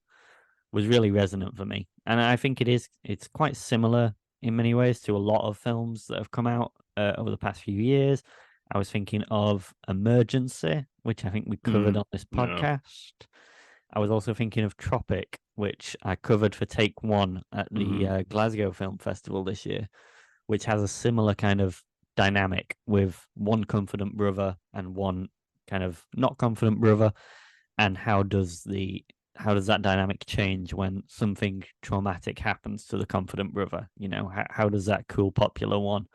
Was really resonant for me, and I think it's quite similar in many ways to a lot of films that have come out over the past few years. I was thinking of Emergency, which I think we covered on this podcast. I was also thinking of Tropic, which I covered for Take One at the Glasgow Film Festival this year, which has a similar kind of dynamic with one confident brother and one kind of not confident brother, and how does that dynamic change when something traumatic happens to the confident brother? You know, how does that cool popular one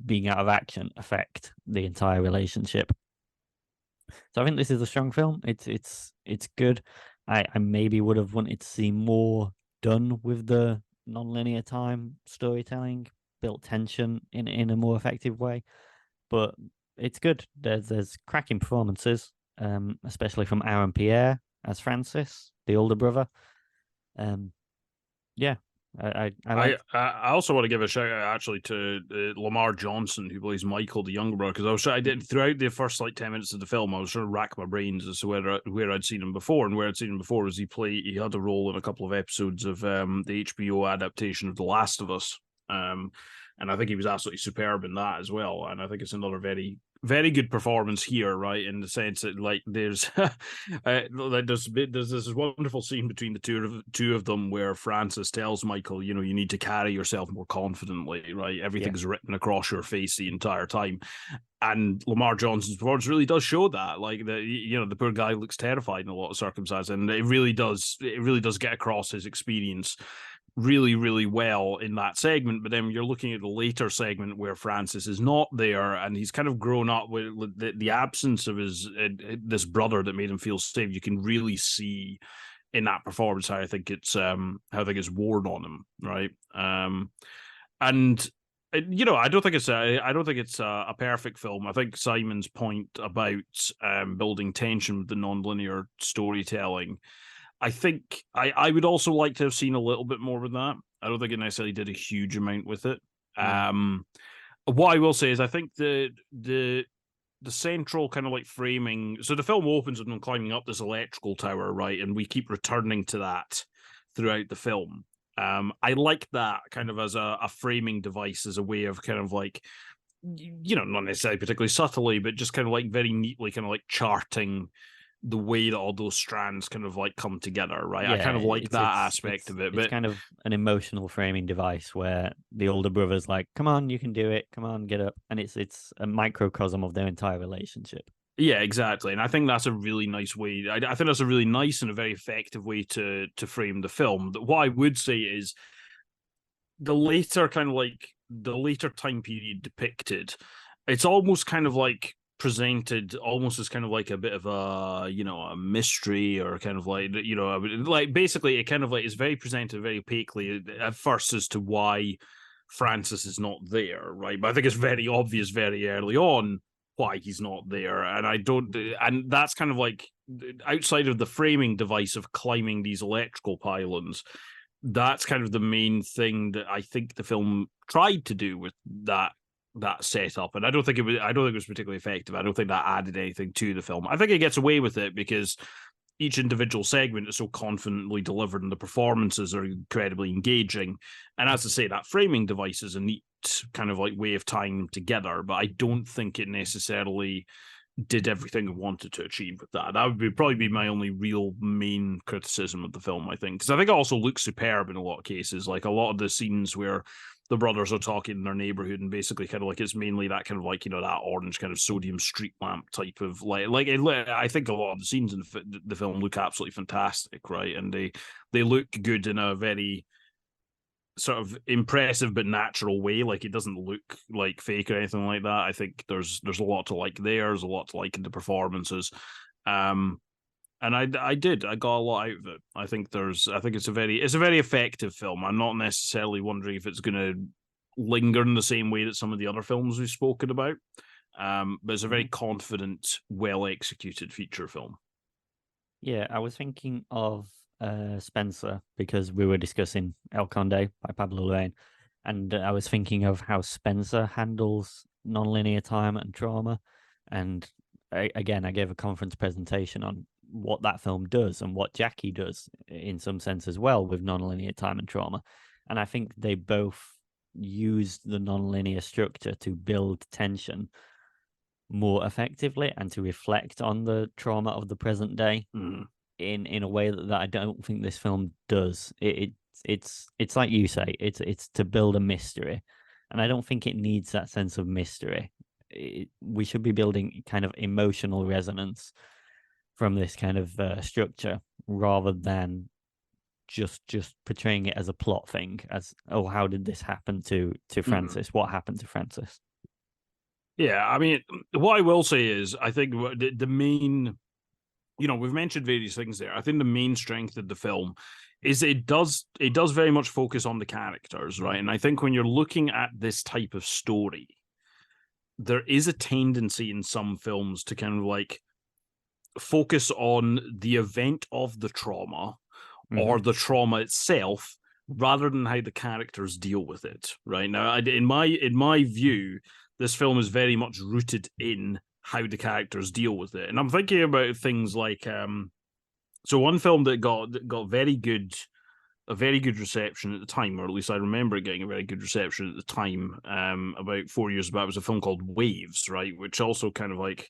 being out of action affect the entire relationship? So I think this is a strong film. It's good. I maybe would have wanted to see more done with the non-linear time storytelling, built tension in a more effective way. But it's good. There's cracking performances, especially from Aaron Pierre as Francis, the older brother. Yeah, I also want to give a shout out actually to Lamar Johnson, who plays Michael, the younger brother, because I did throughout the first 10 minutes of the film, I was trying to rack my brains as to where I'd seen him before, and where I'd seen him before was he had a role in a couple of episodes of the HBO adaptation of The Last of Us, and I think he was absolutely superb in that as well, and I think it's another very, very good performance here, right? In the sense that there's there's this wonderful scene between the two of them where Francis tells Michael, you need to carry yourself more confidently, right? Everything's written across your face the entire time. And Lamar Johnson's performance really does show that. The poor guy looks terrified in a lot of circumstances, and it really does get across his experience really, really well in that segment. But then you're looking at the later segment where Francis is not there, and he's kind of grown up with the absence of his this brother that made him feel safe. You can really see in that performance how I think it's worn on him, right? And I don't think it's a perfect film. I think Simon's point about building tension with the non-linear storytelling, I think I would also like to have seen a little bit more with that. I don't think it necessarily did a huge amount with it. What I will say is I think the central kind of framing. So the film opens with them climbing up this electrical tower, right? And we keep returning to that throughout the film. I like that kind of as a framing device, as a way of kind of not necessarily particularly subtly, but just kind of very neatly kind of charting the way that all those strands kind of come together, right? Yeah, I kind of like that aspect of it. But it's kind of an emotional framing device where the older brother's like, come on, you can do it. Come on, get up. And it's a microcosm of their entire relationship. Yeah, exactly. And I think that's a really nice way. I think that's a really nice and a very effective way to frame the film. What I would say is the later the later time period depicted, it's almost kind of presented almost as kind of a bit of a mystery, or kind of basically it kind of is very presented very opaquely at first as to why Francis is not there, right? But I think it's very obvious very early on why he's not there, and that's kind of outside of the framing device of climbing these electrical pylons. That's kind of the main thing that I think the film tried to do with that setup, and I don't think it was particularly effective. I don't think that added anything to the film. I think it gets away with it because each individual segment is so confidently delivered, and the performances are incredibly engaging. And as I say, that framing device is a neat kind of way of tying them together, but I don't think it necessarily did everything it wanted to achieve with that. That would probably be my only real main criticism of the film, I think, because I think it also looks superb in a lot of cases. A lot of the scenes where the brothers are talking in their neighborhood, and basically kind of it's mainly that kind of that orange kind of sodium street lamp type of I think a lot of the scenes in the film look absolutely fantastic, right? And they look good in a very sort of impressive but natural way. It doesn't look fake or anything like that. I think there's a lot to like there. There's a lot to like in the performances. And I got a lot out of it. I think it's a very effective film. I'm not necessarily wondering if it's going to linger in the same way that some of the other films we've spoken about. But it's a very confident, well executed feature film. Yeah, I was thinking of Spencer because we were discussing El Conde by Pablo Larraín, and I was thinking of how Spencer handles nonlinear time and trauma. And again, I gave a conference presentation on what that film does and what Jackie does in some sense as well with nonlinear time and trauma. And I think they both use the nonlinear structure to build tension more effectively and to reflect on the trauma of the present day in a way that I don't think this film does. It's like you say, it's to build a mystery, and I don't think it needs that sense of mystery. We should be building kind of emotional resonance from this kind of structure rather than just portraying it as a plot thing, as, oh, how did this happen to Francis? What happened to Francis? Yeah, I mean, what I will say is, I think the main, we've mentioned various things there. I think the main strength of the film is it does very much focus on the characters, right? And I think when you're looking at this type of story, there is a tendency in some films to kind of like focus on the event of the trauma or the trauma itself rather than how the characters deal with it, right? Now, in my view, this film is very much rooted in how the characters deal with it. And I'm thinking about things like, so one film that got a very good reception at the time, or at least I remember it getting a very good reception at the time, about 4 years ago, was a film called Waves, right? Which also kind of like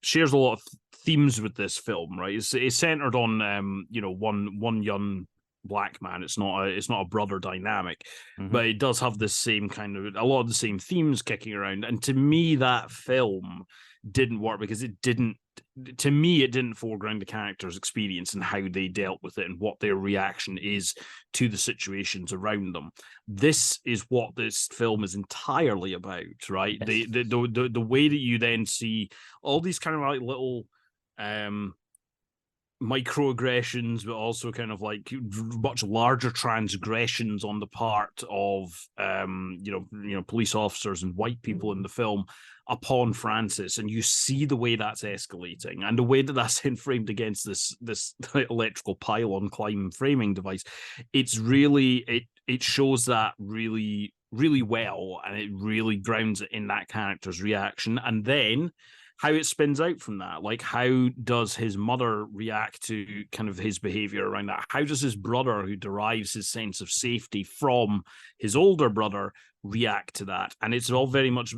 shares a lot of themes with this film, right? It's centered on, one young black man. It's not a brother dynamic, but it does have the same kind of, a lot of the same themes kicking around. And to me, that film didn't work because it didn't foreground the character's experience and how they dealt with it and what their reaction is to the situations around them. This is what this film is entirely about, right? Yes. The way that you then see all these kind of like little microaggressions, but also kind of like much larger transgressions on the part of police officers and white people in the film upon Francis, and you see the way that's escalating and the way that that's then framed against this electrical pylon climb framing device. It's really it shows that really, really well, and it really grounds it in that character's reaction, and then how it spins out from that. Like, how does his mother react to kind of his behavior around that? How does his brother, who derives his sense of safety from his older brother, react to that? And it's all very much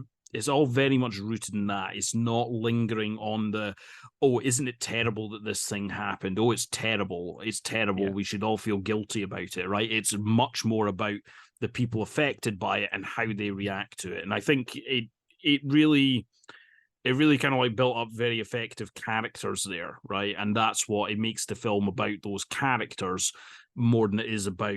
rooted in that. It's not lingering on the, oh, isn't it terrible that this thing happened? Oh, it's terrible. It's terrible. Yeah. We should all feel guilty about it, right? It's much more about the people affected by it and how they react to it. And I think it really kind of like built up very effective characters there, right? And that's what it makes the film about, those characters, more than it is about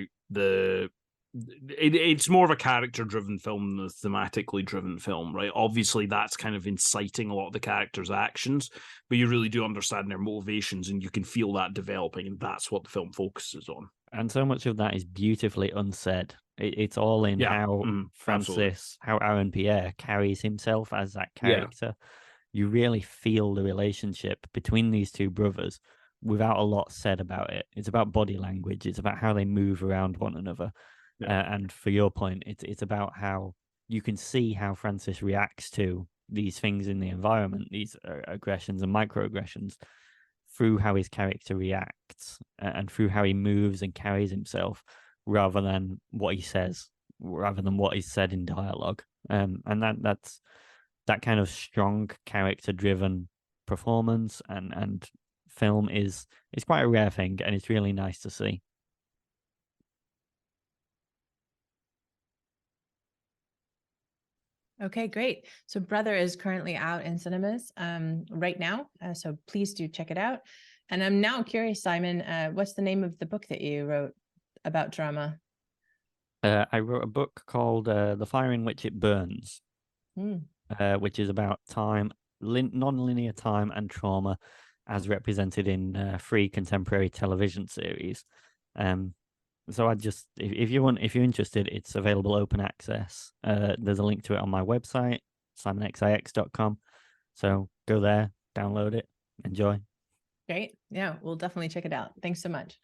it's more of a character-driven film than a thematically driven film, right? Obviously, that's kind of inciting a lot of the characters' actions, but you really do understand their motivations, and you can feel that developing, and that's what the film focuses on. And so much of that is beautifully unsaid. It's all in how Francis, how Aaron Pierre carries himself as that character. Yeah. You really feel the relationship between these two brothers without a lot said about it. It's about body language. It's about how they move around one another. Yeah. And for your point, it's about how you can see how Francis reacts to these things in the environment, these aggressions and microaggressions, through how his character reacts and through how he moves and carries himself, rather than what he says, rather than what is said in dialogue. And that's that kind of strong character-driven performance and film is quite a rare thing, and it's really nice to see. Okay, great. So Brother is currently out in cinemas right now, so please do check it out. And I'm now curious, Simon, what's the name of the book that you wrote about drama? I wrote a book called The Fire in Which It Burns, which is about time, non-linear time and trauma as represented in 3 contemporary television series. So I just, if you're interested, it's available open access. There's a link to it on my website, simonxix.com. So go there, download it, enjoy. Great. Yeah, we'll definitely check it out. Thanks so much.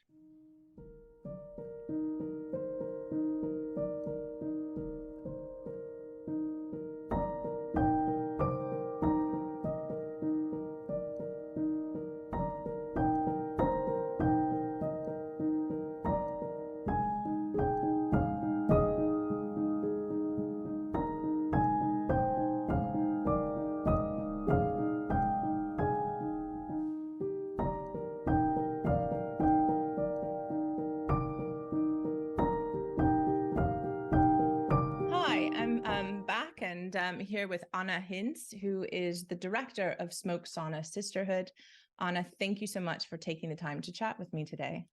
Hi, I'm back and I'm here with Anna Hinz, who is the director of Smoke Sauna Sisterhood. Anna, thank you so much for taking the time to chat with me today.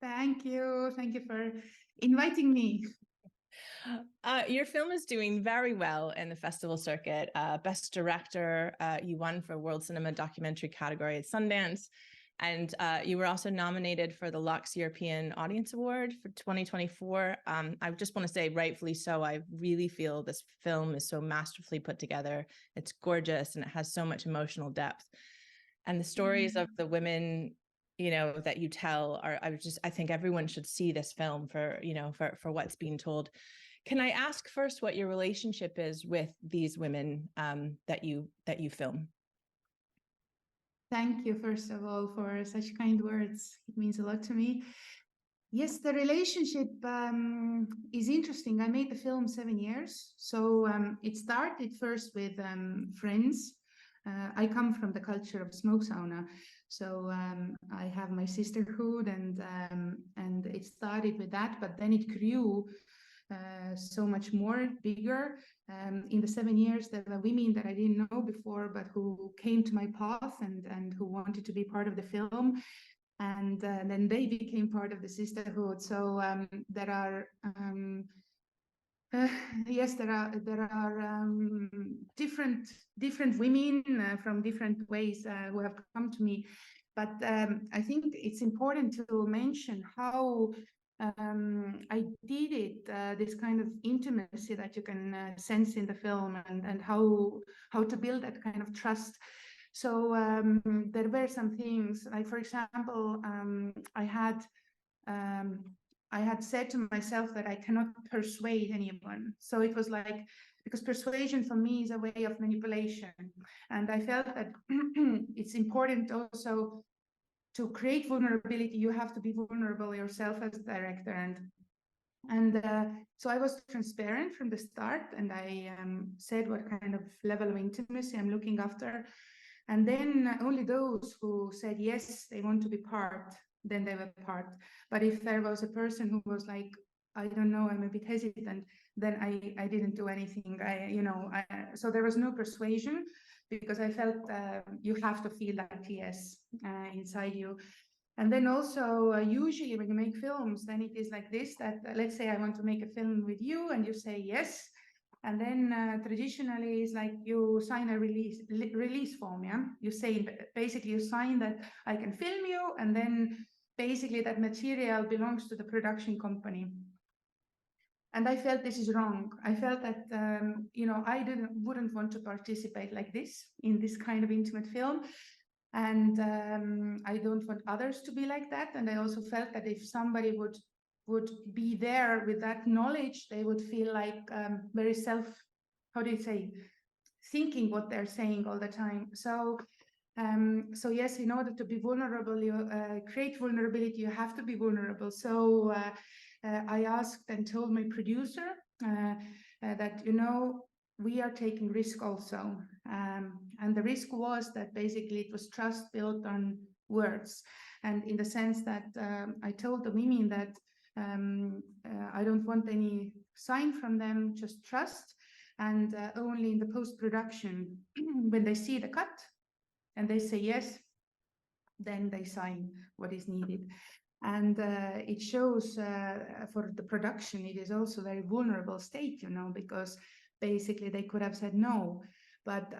Thank you. Thank you for inviting me. Your film is doing very well in the festival circuit. Best Director, you won for World Cinema Documentary category at Sundance. And you were also nominated for the Lux European Audience Award for 2024. I just want to say, rightfully so, I really feel this film is so masterfully put together. It's gorgeous and it has so much emotional depth. And the stories of the women, you know, that you tell are, I think everyone should see this film for, you know, for what's being told. Can I ask first what your relationship is with these women that you film? Thank you, first of all, for such kind words. It means a lot to me. Yes, the relationship is interesting. I made the film 7 years. So it started first with friends. I come from the culture of smoke sauna. So I have my sisterhood and it started with that, but then it grew so much more bigger. In the 7 years, there were women that I didn't know before, but who came to my path and who wanted to be part of the film. And then they became part of the sisterhood. So there are yes, there are different women from different ways who have come to me. But I think it's important to mention how I did it, this kind of intimacy that you can sense in the film, and how to build that kind of trust. So there were some things, like, for example, I had said to myself that I cannot persuade anyone. So it was like, because persuasion for me is a way of manipulation. And I felt that it's important also to create vulnerability. You have to be vulnerable yourself as a director. And so I was transparent from the start, and I said what kind of level of intimacy I'm looking after. And then only those who said, yes, they want to be part, then they were part. But if there was a person who was like, I don't know, I'm a bit hesitant, then I didn't do anything. So there was no persuasion, because I felt you have to feel that yes inside you. And then also, usually when you make films, then it is like this, that let's say I want to make a film with you and you say yes. And then traditionally it's like you sign a release form, yeah? You say, basically you sign that I can film you, and then basically that material belongs to the production company. And I felt this is wrong. I felt that, I wouldn't want to participate like this in this kind of intimate film. And I don't want others to be like that. And I also felt that if somebody would be there with that knowledge, they would feel like very thinking what they're saying all the time. So yes, in order to be vulnerable, you create vulnerability, you have to be vulnerable. So I asked and told my producer that, we are taking risk also. And the risk was that basically it was trust built on words. And in the sense that I told the women that I don't want any sign from them, just trust. And only in the post-production, when they see the cut and they say yes, then they sign what is needed. And it shows for the production, it is also a very vulnerable state, because basically they could have said no. But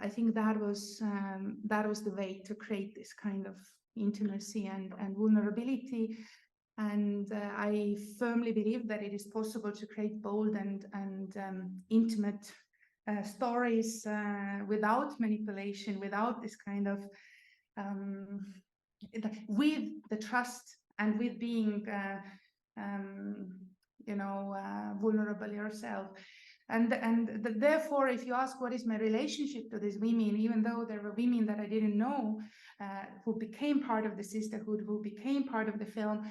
I think that was the way to create this kind of intimacy and vulnerability. And I firmly believe that it is possible to create bold and intimate stories without manipulation, with this kind of with the trust and with being vulnerable yourself. And therefore, if you ask what is my relationship to these women, even though there were women that I didn't know who became part of the sisterhood, who became part of the film,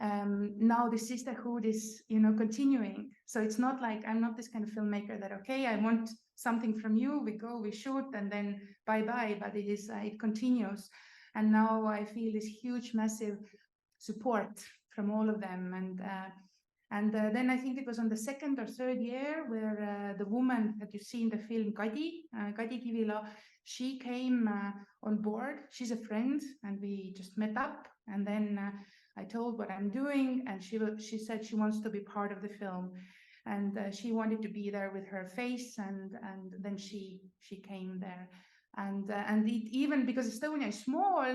now the sisterhood is continuing. So it's not like I'm not this kind of filmmaker that, okay, I want something from you, we go, we shoot, and then bye-bye, but it continues. And now I feel this huge, massive support from all of them. And then I think it was on the second or third year where the woman that you see in the film, Kadi Kivila, she came on board. She's a friend, and we just met up. And then I told what I'm doing, and she said she wants to be part of the film, and she wanted to be there with her face, and then she came there. And even because Estonia is a small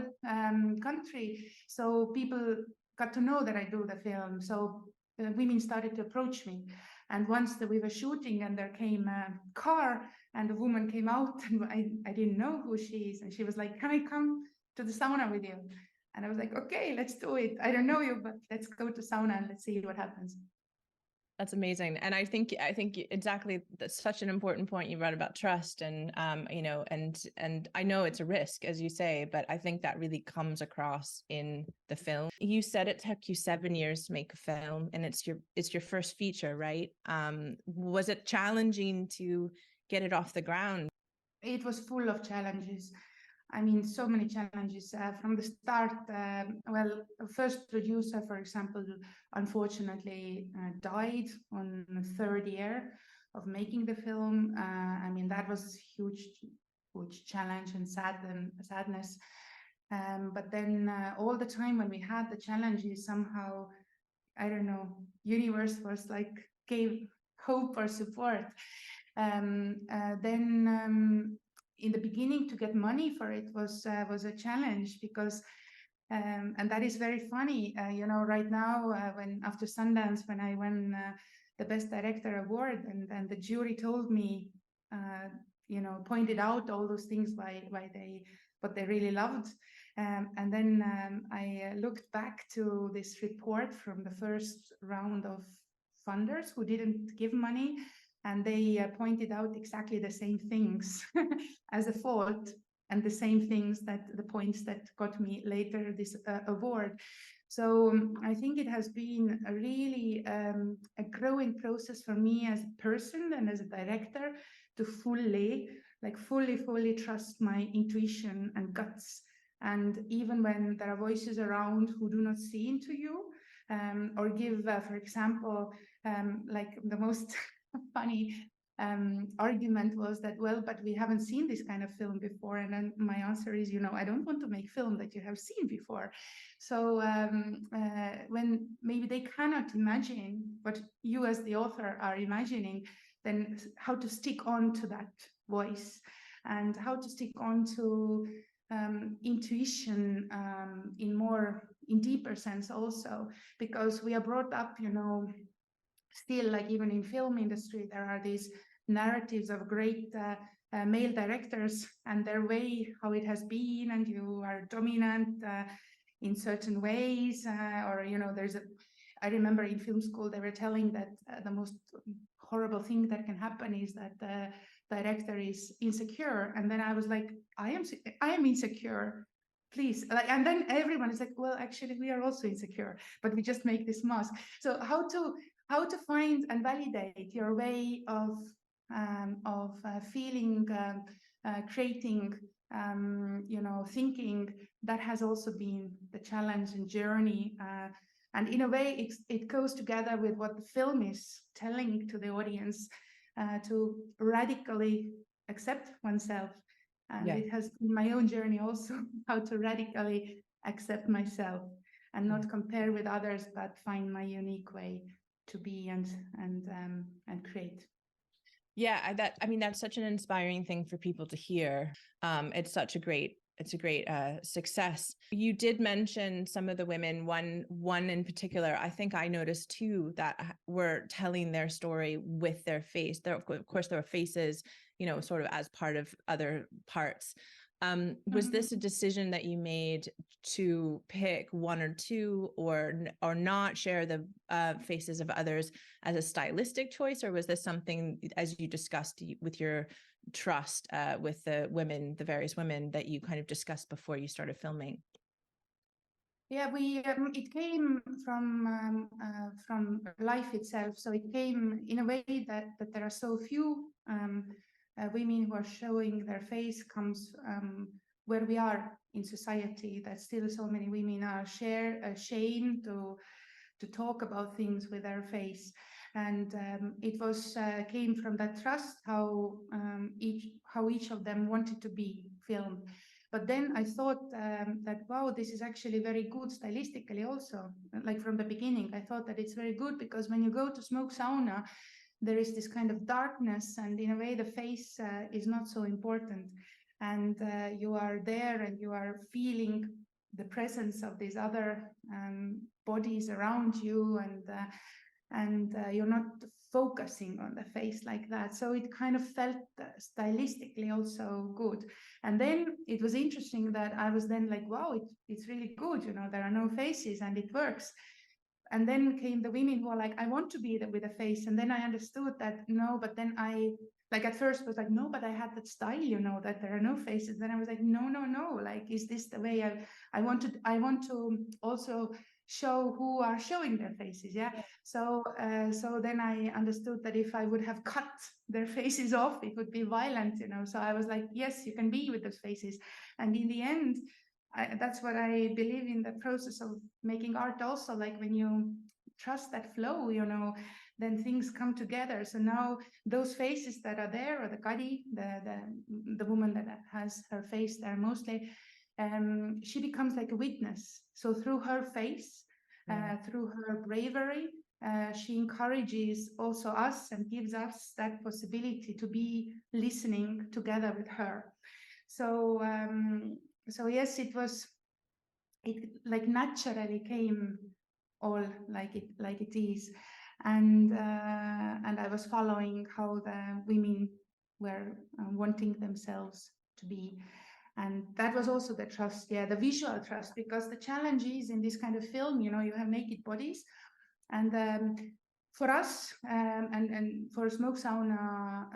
country, so people got to know that I do the film. So women started to approach me. And once we were shooting and there came a car and a woman came out and I didn't know who she is. And she was like, can I come to the sauna with you? And I was like, okay, let's do it. I don't know you, but let's go to sauna and let's see what happens. That's amazing. And I think exactly, that's such an important point you brought about trust, and and I know it's a risk, as you say, but I think that really comes across in the film. You said it took you 7 years to make a film, and it's your first feature, right? Was it challenging to get it off the ground? It was full of challenges. I mean, so many challenges from the start. Well, the first producer, for example, unfortunately died on the third year of making the film. I mean, that was huge challenge and sadness. But then all the time when we had the challenges, somehow, I don't know, universe was like gave hope or support. Then in the beginning, to get money for it was a challenge because, and that is very funny. Right now, when after Sundance, when I won the Best Director award, and the jury told me, pointed out all those things what they really loved, and then I looked back to this report from the first round of funders who didn't give money. And they pointed out exactly the same things as a fault, and the same things the points that got me later this award. So I think it has been a really a growing process for me as a person and as a director to fully trust my intuition and guts. And even when there are voices around who do not see into you, or give, for example, like the most funny argument was that, well, but we haven't seen this kind of film before. And then my answer is, I don't want to make film that you have seen before. So when maybe they cannot imagine what you as the author are imagining, then how to stick on to that voice and how to stick on to intuition in deeper sense also, because we are brought up, still, like even in film industry, there are these narratives of great male directors and their way, how it has been, and you are dominant in certain ways, or I remember in film school they were telling that the most horrible thing that can happen is that the director is insecure, and then I was like, I am insecure, please. And then everyone is like, well, actually we are also insecure, but we just make this mask. So how to find and validate your way of feeling, creating, thinking, that has also been the challenge and journey. And in a way, it goes together with what the film is telling to the audience, to radically accept oneself. And it has been my own journey also, how to radically accept myself and not compare with others, but find my unique way to be and create. Yeah, that's such an inspiring thing for people to hear. It's a great success. You did mention some of the women, one in particular, I think I noticed too, that were telling their story with their face. Of course, there were faces, sort of as part of other parts. Was this a decision that you made to pick one or two, or not share the faces of others as a stylistic choice, or was this something, as you discussed with your trust with the various women that you kind of discussed before you started filming? Yeah, it came from life itself. So it came in a way that there are so few women who are showing their face comes where we are in society, that still so many women are ashamed to to talk about things with their face. And it was came from that trust, how each of them wanted to be filmed. But then I thought that, wow, this is actually very good stylistically also. Like from the beginning, I thought that it's very good because when you go to smoke sauna, there is this kind of darkness, and in a way the face is not so important. And you are there and you are feeling the presence of these other bodies around you, and you're not focusing on the face like that. So it kind of felt stylistically also good. And then it was interesting that I was then like, wow, it's really good, you know, there are no faces and it works. And then came the women who are like, I want to be with a face. And then I understood that no, but then I, like at first was like, no, but I had that style, you know, that there are no faces. Then I was like, no, like, is this the way I want to also show who are showing their faces, yeah. So then I understood that if I would have cut their faces off, it would be violent, you know. So I was like, yes, you can be with those faces. And in the end, that's what I believe in the process of making art also, like when you trust that flow, you know, then things come together. So now those faces that are there, or the Kadi, the woman that has her face there mostly, she becomes like a witness. So through her face, through her bravery, she encourages also us and gives us that possibility to be listening together with her. So yes, it like naturally came all like it is, and I was following how the women were wanting themselves to be. And that was also the trust, the visual trust, because the challenge is in this kind of film, you know, you have naked bodies, and for us and for smoke sauna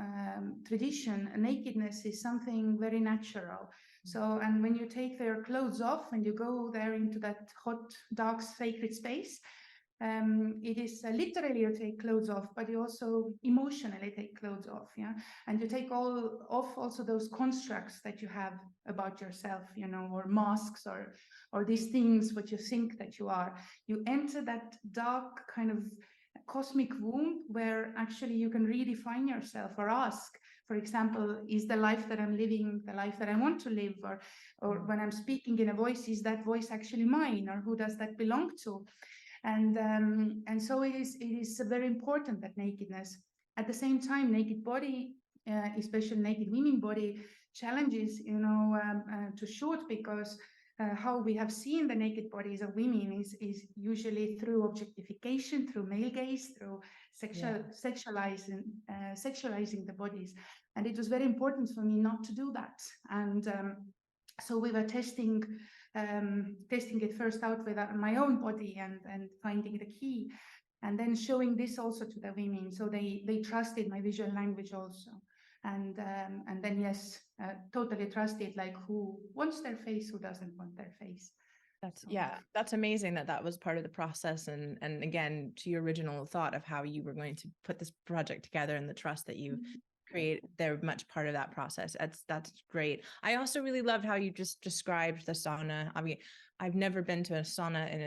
tradition, nakedness is something very natural. So, and when you take their clothes off and you go there into that hot, dark, sacred space, it is literally you take clothes off, but you also emotionally take clothes off, and you take off also those constructs that you have about yourself, you know, or masks or these things what you think that you are. You enter that dark kind of cosmic womb where actually you can redefine yourself, or ask, for example, is the life that I'm living the life that I want to live, or when I'm speaking in a voice, is that voice actually mine, or who does that belong to? And so it is very important, that nakedness. At the same time, naked body, especially naked women body, challenges, you know, to shoot, because how we have seen the naked bodies of women is usually through objectification, through male gaze, through sexualizing the bodies. And it was very important for me not to do that. And so we were testing it first out with my own body and finding the key, and then showing this also to the women. So they trusted my visual language also. And then, yes, totally trusted, like who wants their face, who doesn't want their face. That's amazing that was part of the process. And again, to your original thought of how you were going to put this project together and the trust that you create, they're much part of that process. That's great. I also really loved how you just described the sauna. I mean, I've never been to a sauna in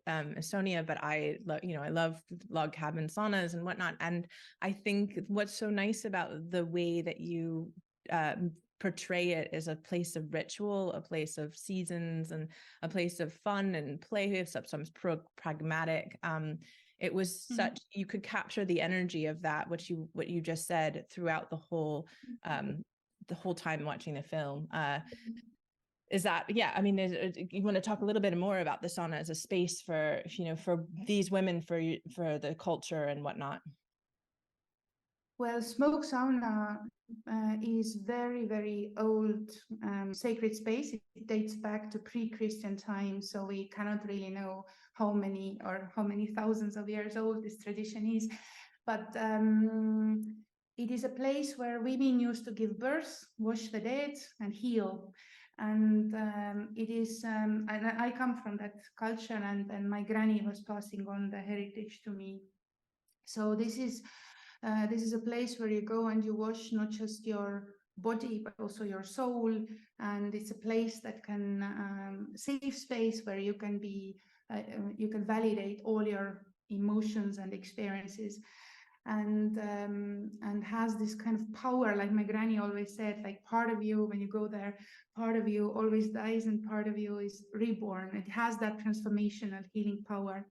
Estonia, but I love log cabin saunas and whatnot. And I think what's so nice about the way that you portray it is a place of ritual, a place of seasons, and a place of fun and play, sometimes pragmatic. It was such, you could capture the energy of that, what you just said, throughout the whole time watching the film. Is that, I mean, you want to talk a little bit more about the sauna as a space for, you know, for these women, for the culture and whatnot? Well, smoke sauna is very, very old sacred space. It dates back to pre-Christian times, so we cannot really know how many thousands of years old this tradition is. But it is a place where women used to give birth, wash the dead, and heal. And it is, and I come from that culture, and my granny was passing on the heritage to me. So this is a place where you go and you wash not just your body, but also your soul. And it's a place that can, safe space where you can be you can validate all your emotions and experiences, and has this kind of power, like my granny always said, like part of you, when you go there, part of you always dies and part of you is reborn. It has that transformational healing power.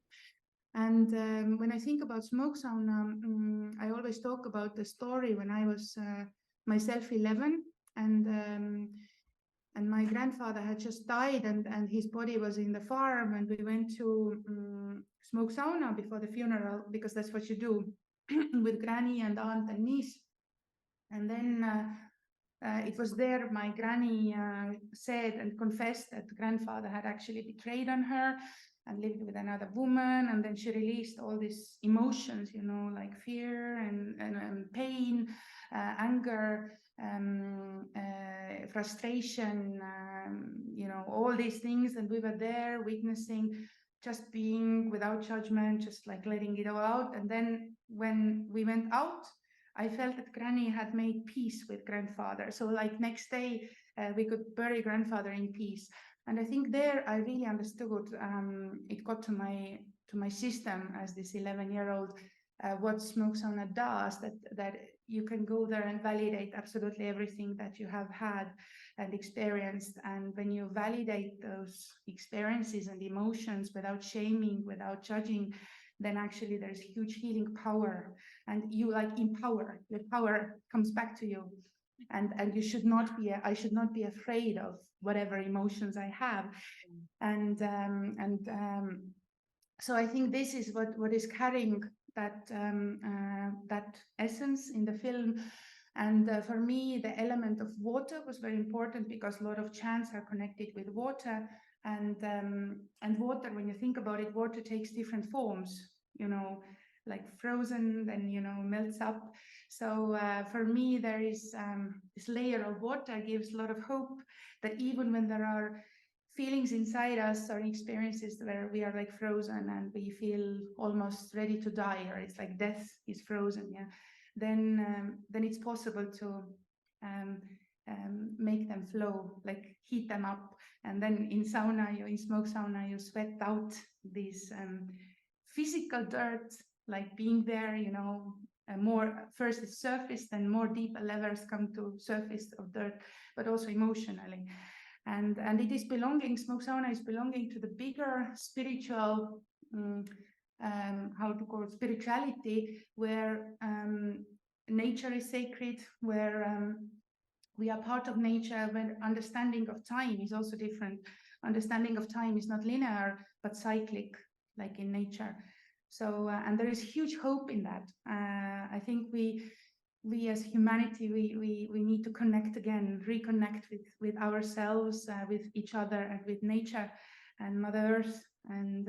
And when I think about smoke sauna, I always talk about the story when I was myself 11, and my grandfather had just died, and his body was in the farm, and we went to smoke sauna before the funeral, because that's what you do with granny and aunt and niece. And then it was there my granny said and confessed that grandfather had actually betrayed on her and lived with another woman, and then she released all these emotions, you know, like fear and pain, anger, frustration, you know, all these things. And we were there witnessing, just being without judgment, just like letting it all out. And then when we went out, I felt that granny had made peace with grandfather. So like next day, we could bury grandfather in peace. And I think there I really understood, it got to my system as this 11-year-old, what smoke sauna does, that you can go there and validate absolutely everything that you have had and experienced. And when you validate those experiences and emotions without shaming, without judging, then actually there's huge healing power, and you like empower. The power comes back to you, and you should not be. I should not be afraid of whatever emotions I have, and so I think this is what is carrying that that essence in the film. And for me, the element of water was very important, because a lot of chants are connected with water. And water, when you think about it, water takes different forms, you know, like frozen, then, you know, melts up. So for me, there is this layer of water gives a lot of hope that even when there are feelings inside us or experiences where we are like frozen and we feel almost ready to die, or it's like death is frozen, yeah, then it's possible to make them flow, like heat them up. And then in sauna, in smoke sauna, you sweat out these physical dirt, like being there, you know, more first it's surface, then more deeper levels come to surface of dirt, but also emotionally. And it is belonging, smoke sauna is belonging to the bigger spiritual, how to call it, spirituality, where nature is sacred, where we are part of nature, when understanding of time is also different. Understanding of time is not linear, but cyclic, like in nature. So, and there is huge hope in that. I think we as humanity, we need to connect again, reconnect with ourselves, with each other, and with nature and Mother Earth, and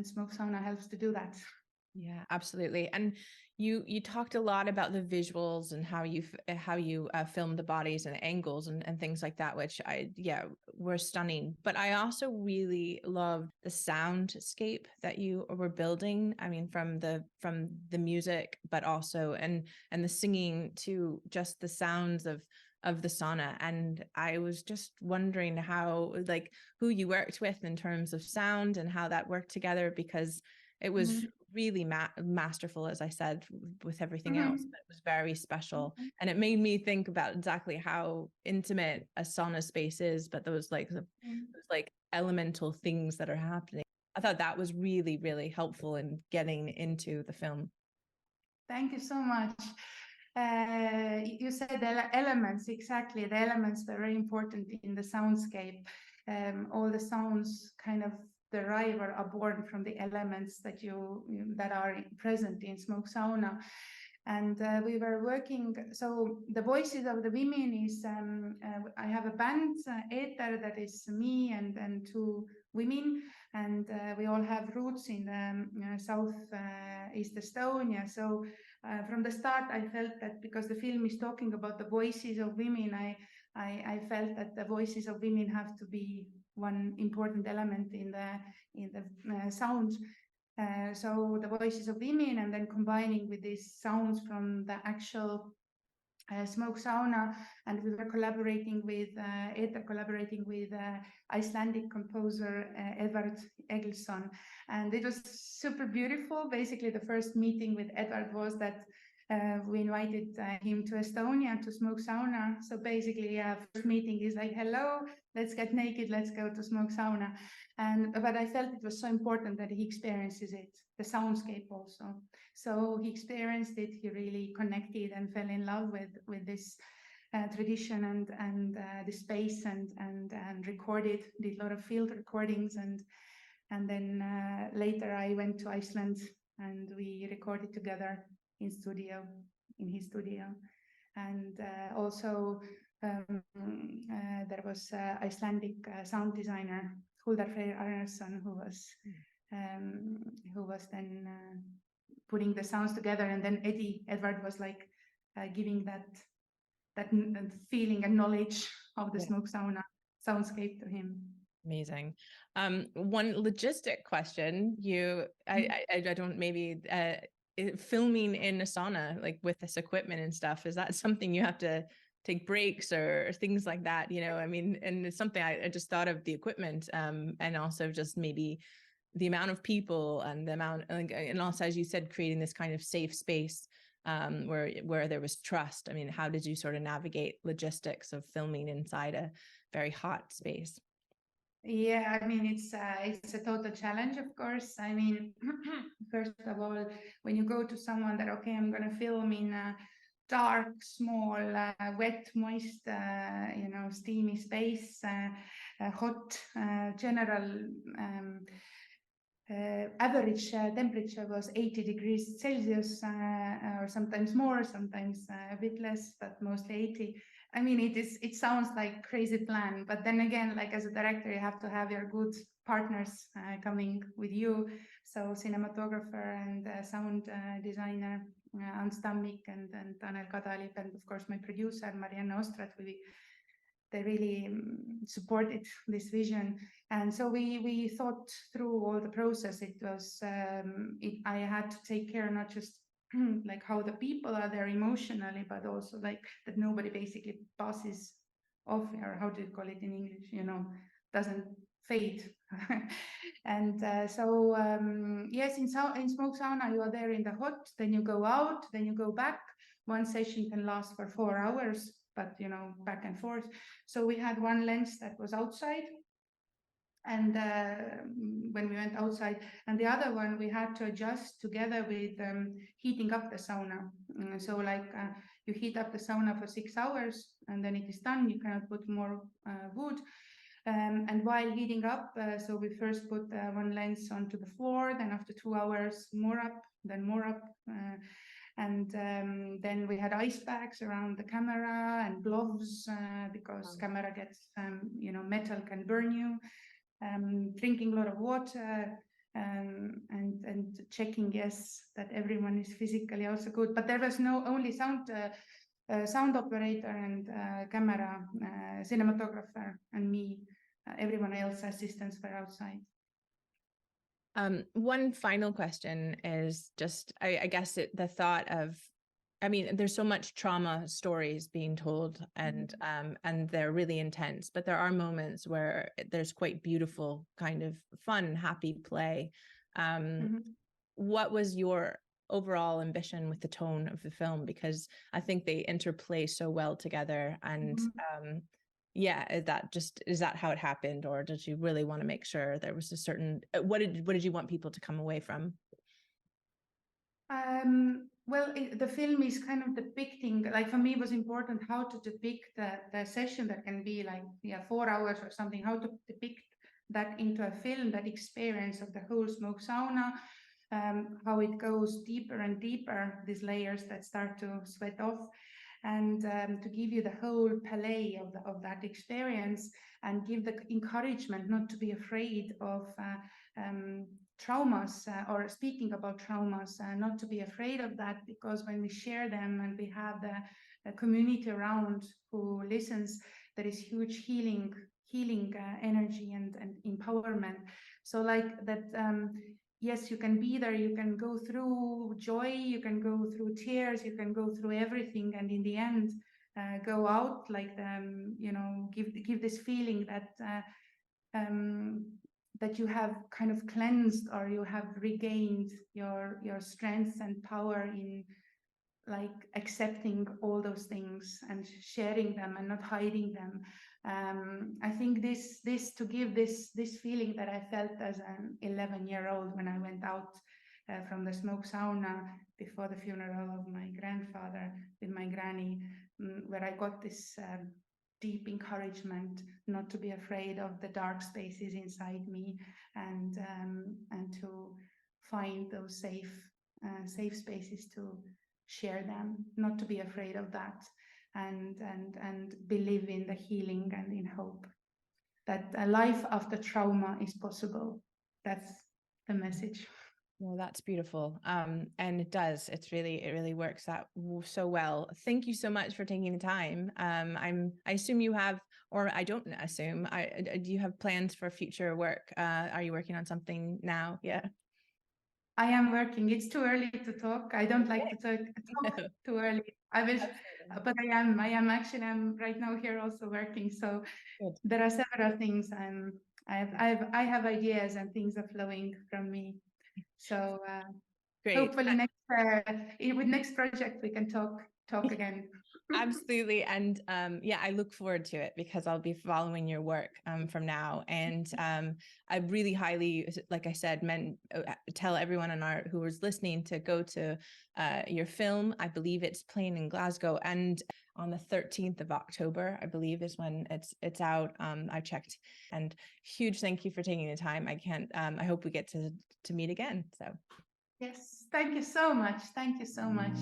smoke sauna helps to do that. Yeah, absolutely. And you talked a lot about the visuals and how you filmed the bodies and angles and things like that, which were stunning. But I also really loved the soundscape that you were building. I mean, from the music, but also and the singing to just the sounds of the sauna. And I was just wondering how, like, who you worked with in terms of sound and how that worked together, because it was really masterful, as I said, with everything else, but it was very special. And it made me think about exactly how intimate a sauna space is, but those like elemental things that are happening. I thought that was really, really helpful in getting into the film. Thank you so much. You said the elements, exactly. The elements were very important in the soundscape. All the sounds kind of derive or are born from the elements that are present in smoke sauna. And we were working, so the voices of the women is, I have a band, Ether, that is me and two women, and we all have roots in South East Estonia. So from the start, I felt that because the film is talking about the voices of women, I felt that the voices of women have to be one important element in the sounds. So the voices of women, and then combining with these sounds from the actual smoke sauna, and we were collaborating with Icelandic composer Edvard Egilsson, and it was super beautiful. Basically, the first meeting with Edvard was that we invited him to Estonia to smoke sauna. So basically, first meeting is like, hello, let's get naked, let's go to smoke sauna. But I felt it was so important that he experiences it, the soundscape also. So he experienced it, he really connected and fell in love with this tradition and the space, and recorded, did a lot of field recordings, and then later I went to Iceland and we recorded together in his studio. And also there was Icelandic sound designer Huldar Freyr Arnarsson who was then putting the sounds together, and then Edvard was like giving that feeling and knowledge of the smoke sauna soundscape to him. Amazing. One logistic question: I don't maybe filming in a sauna, like with this equipment and stuff, is that something you have to take breaks or things like that? I mean, and it's something I just thought of, the equipment, and also just maybe the amount of people and the amount, and also, as you said, creating this kind of safe space where there was trust. I mean, how did you sort of navigate logistics of filming inside a very hot space? Yeah, I mean, it's a total challenge, of course. I mean, first of all, when you go to someone that, okay, I'm going to film in a dark, small, wet, moist, steamy space, hot, general average temperature was 80 degrees Celsius, or sometimes more, sometimes a bit less, but mostly 80. I mean, it sounds like crazy plan, but then again, like as a director, you have to have your good partners coming with you. So cinematographer and sound designer Ants Tammik and Tanel Kadalip, and of course my producer Marianne Ostrat. They really supported this vision, and so we thought through all the process. It was I had to take care not just like how the people are there emotionally, but also like that nobody basically passes off, or how do you call it in English, doesn't fade. And so yes, in smoke sauna you are there in the hot, then you go out, then you go back. One session can last for 4 hours, but back and forth. So we had one lens that was outside, and when we went outside, and the other one we had to adjust together with heating up the sauna. So like you heat up the sauna for 6 hours, and then it is done. You cannot put more wood. And while heating up, so we first put one lens onto the floor, then after 2 hours more up, then more up. And then we had ice bags around the camera and gloves, because camera gets, metal can burn you. Drinking a lot of water, and checking, yes, that everyone is physically also good. But there was only sound operator and camera, cinematographer, and me. Everyone else, assistants, were outside. One final question is just, I guess the thought of, I mean, there's so much trauma stories being told, and they're really intense, but there are moments where there's quite beautiful kind of fun, happy play. What was your overall ambition with the tone of the film? Because I think they interplay so well together, and yeah, is that how it happened, or did you really want to make sure there was a certain, what did you want people to come away from? Well, the film is kind of depicting, like for me it was important how to depict the session that can be like 4 hours or something, how to depict that into a film, that experience of the whole smoke sauna, how it goes deeper and deeper, these layers that start to sweat off, and to give you the whole palette of that experience, and give the encouragement not to be afraid of traumas, or speaking about traumas, not to be afraid of that, because when we share them and we have the community around who listens, there is huge healing energy and empowerment. So like that, yes, you can be there, you can go through joy, you can go through tears, you can go through everything, and in the end, go out like give this feeling that you have kind of cleansed, or you have regained your strength and power in like accepting all those things and sharing them and not hiding them. I think this to give this feeling that I felt as an 11-year-old when I went out from the smoke sauna before the funeral of my grandfather with my granny, where I got this deep encouragement not to be afraid of the dark spaces inside me, and to find those safe spaces to share them, not to be afraid of that, and believe in the healing and in hope that a life after trauma is possible. That's the message. Well, that's beautiful. And it really works out so well. Thank you so much for taking the time. I assume you have, or I don't assume, do you have plans for future work? Are you working on something now? Yeah. I am working. It's too early to talk. I don't like to talk too early. I will, but I am actually, I'm right now here also working. So good. There are several things. I have ideas and things are flowing from me. So great. Hopefully with next project we can talk again. Absolutely. And I look forward to it, because I'll be following your work from now. And I really highly, like I said, tell everyone who was listening to go to your film. I believe it's playing in Glasgow, and on the 13th of October, I believe, is when it's out. I checked, and huge thank you for taking the time. I hope we get to meet again. So yes, thank you so much. Thank you so much.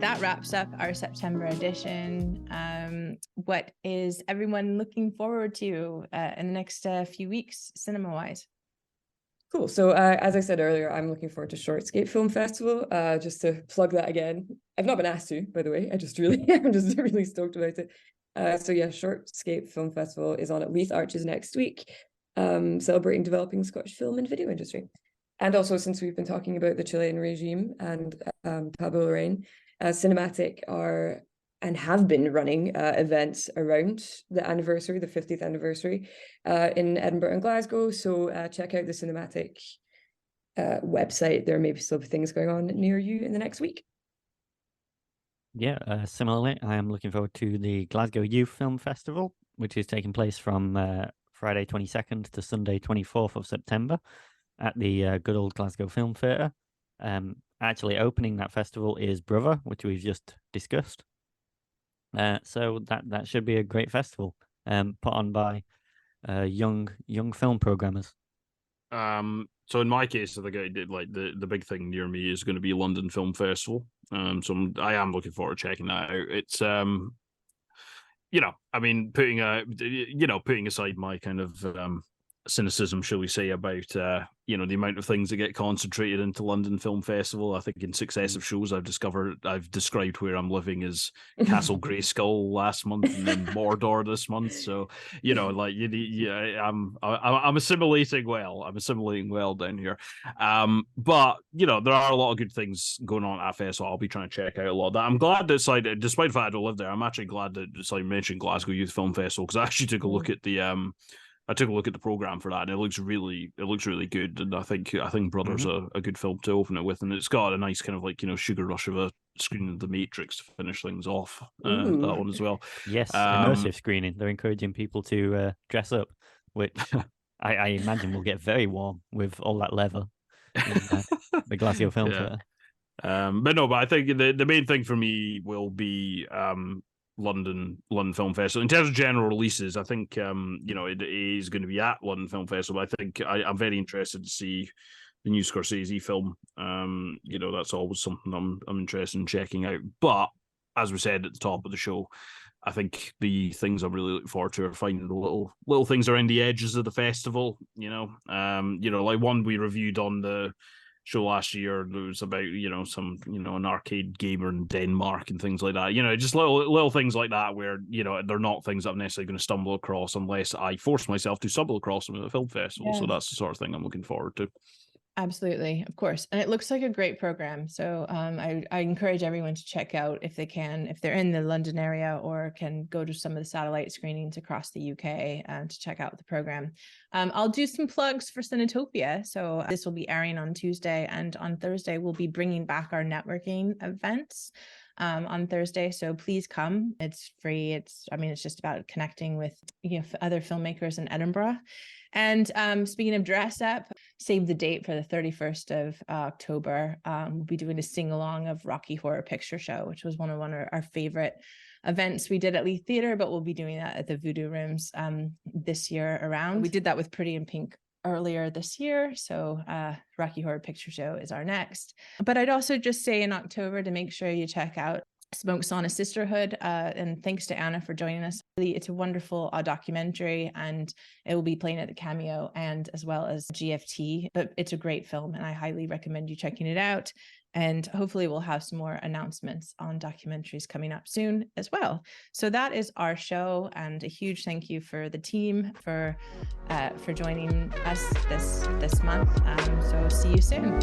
That wraps up our September edition. What is everyone looking forward to in the next few weeks, cinema-wise? Cool. So as I said earlier, I'm looking forward to Shortscape Film Festival. Just to plug that again. I've not been asked to, by the way. I'm just really stoked about it. So yeah, Shortscape Film Festival is on at Leith Arches next week, celebrating developing Scottish film and video industry. And also, since we've been talking about the Chilean regime and Pablo Larraín, Cinematic are and have been running events around the 50th anniversary in Edinburgh and Glasgow. So check out the Cinematic website. There may be still things going on near you in the next week. Yeah, similarly, I am looking forward to the Glasgow Youth Film Festival, which is taking place from Friday 22nd to Sunday 24th of September at the good old Glasgow Film Theatre. Actually opening that festival is Brother, which we've just discussed. So that should be a great festival, put on by young film programmers. So in my case, I think I did like the big thing near me is going to be London Film Festival. So I am looking forward to checking that out. It's putting aside my kind of cynicism, shall we say, about the amount of things that get concentrated into London Film Festival. I think in successive shows I've described where I'm living as Castle Grayskull last month and then Mordor this month. So I'm assimilating well. I'm assimilating well down here. But there are a lot of good things going on at festival. I'll be trying to check out a lot of that. I'm glad that despite the fact I don't live there, I'm actually glad that mentioned Glasgow Youth Film Festival, because I actually took a look at the program for that, and it looks really good. And I think Brother's a good film to open it with, and it's got a nice kind of sugar rush of a screening of The Matrix to finish things off. That one as well. Yes, immersive screening. They're encouraging people to dress up, which I imagine will get very warm with all that leather in the Glasgow Film Theatre. But I think the main thing for me will be London Film Festival. In terms of general releases, I think it is going to be at London Film Festival. I think I'm very interested to see the new Scorsese film. That's always something I'm interested in checking out. But as we said at the top of the show, I think the things I'm really looking forward to are finding the little things around the edges of the festival. Like one we reviewed on the show last year. It was about an arcade gamer in Denmark and things like that. Just little things like that where they're not things that I'm necessarily going to stumble across unless I force myself to stumble across them at a film festival. Yeah. So that's the sort of thing I'm looking forward to. Absolutely, of course. And it looks like a great program. So I encourage everyone to check out if they can, if they're in the London area, or can go to some of the satellite screenings across the UK to check out the program. I'll do some plugs for Cinetopia. So this will be airing on Tuesday, and on Thursday, we'll be bringing back our networking events on Thursday. So please come. It's free. It's just about connecting with other filmmakers in Edinburgh. And speaking of dress up, save the date for the 31st of October. We'll be doing a sing-along of Rocky Horror Picture Show, which was one of our favorite events we did at Leith Theatre, but we'll be doing that at the Voodoo Rooms this year around. We did that with Pretty in Pink earlier this year. So Rocky Horror Picture Show is our next. But I'd also just say in October to make sure you check out SAUNA Sisterhood, and thanks to Anna for joining us. It's a wonderful documentary, and it will be playing at the Cameo and as well as GFT, but it's a great film and I highly recommend you checking it out. And hopefully we'll have some more announcements on documentaries coming up soon as well. So that is our show, and a huge thank you for the team for joining us this month. So see you soon.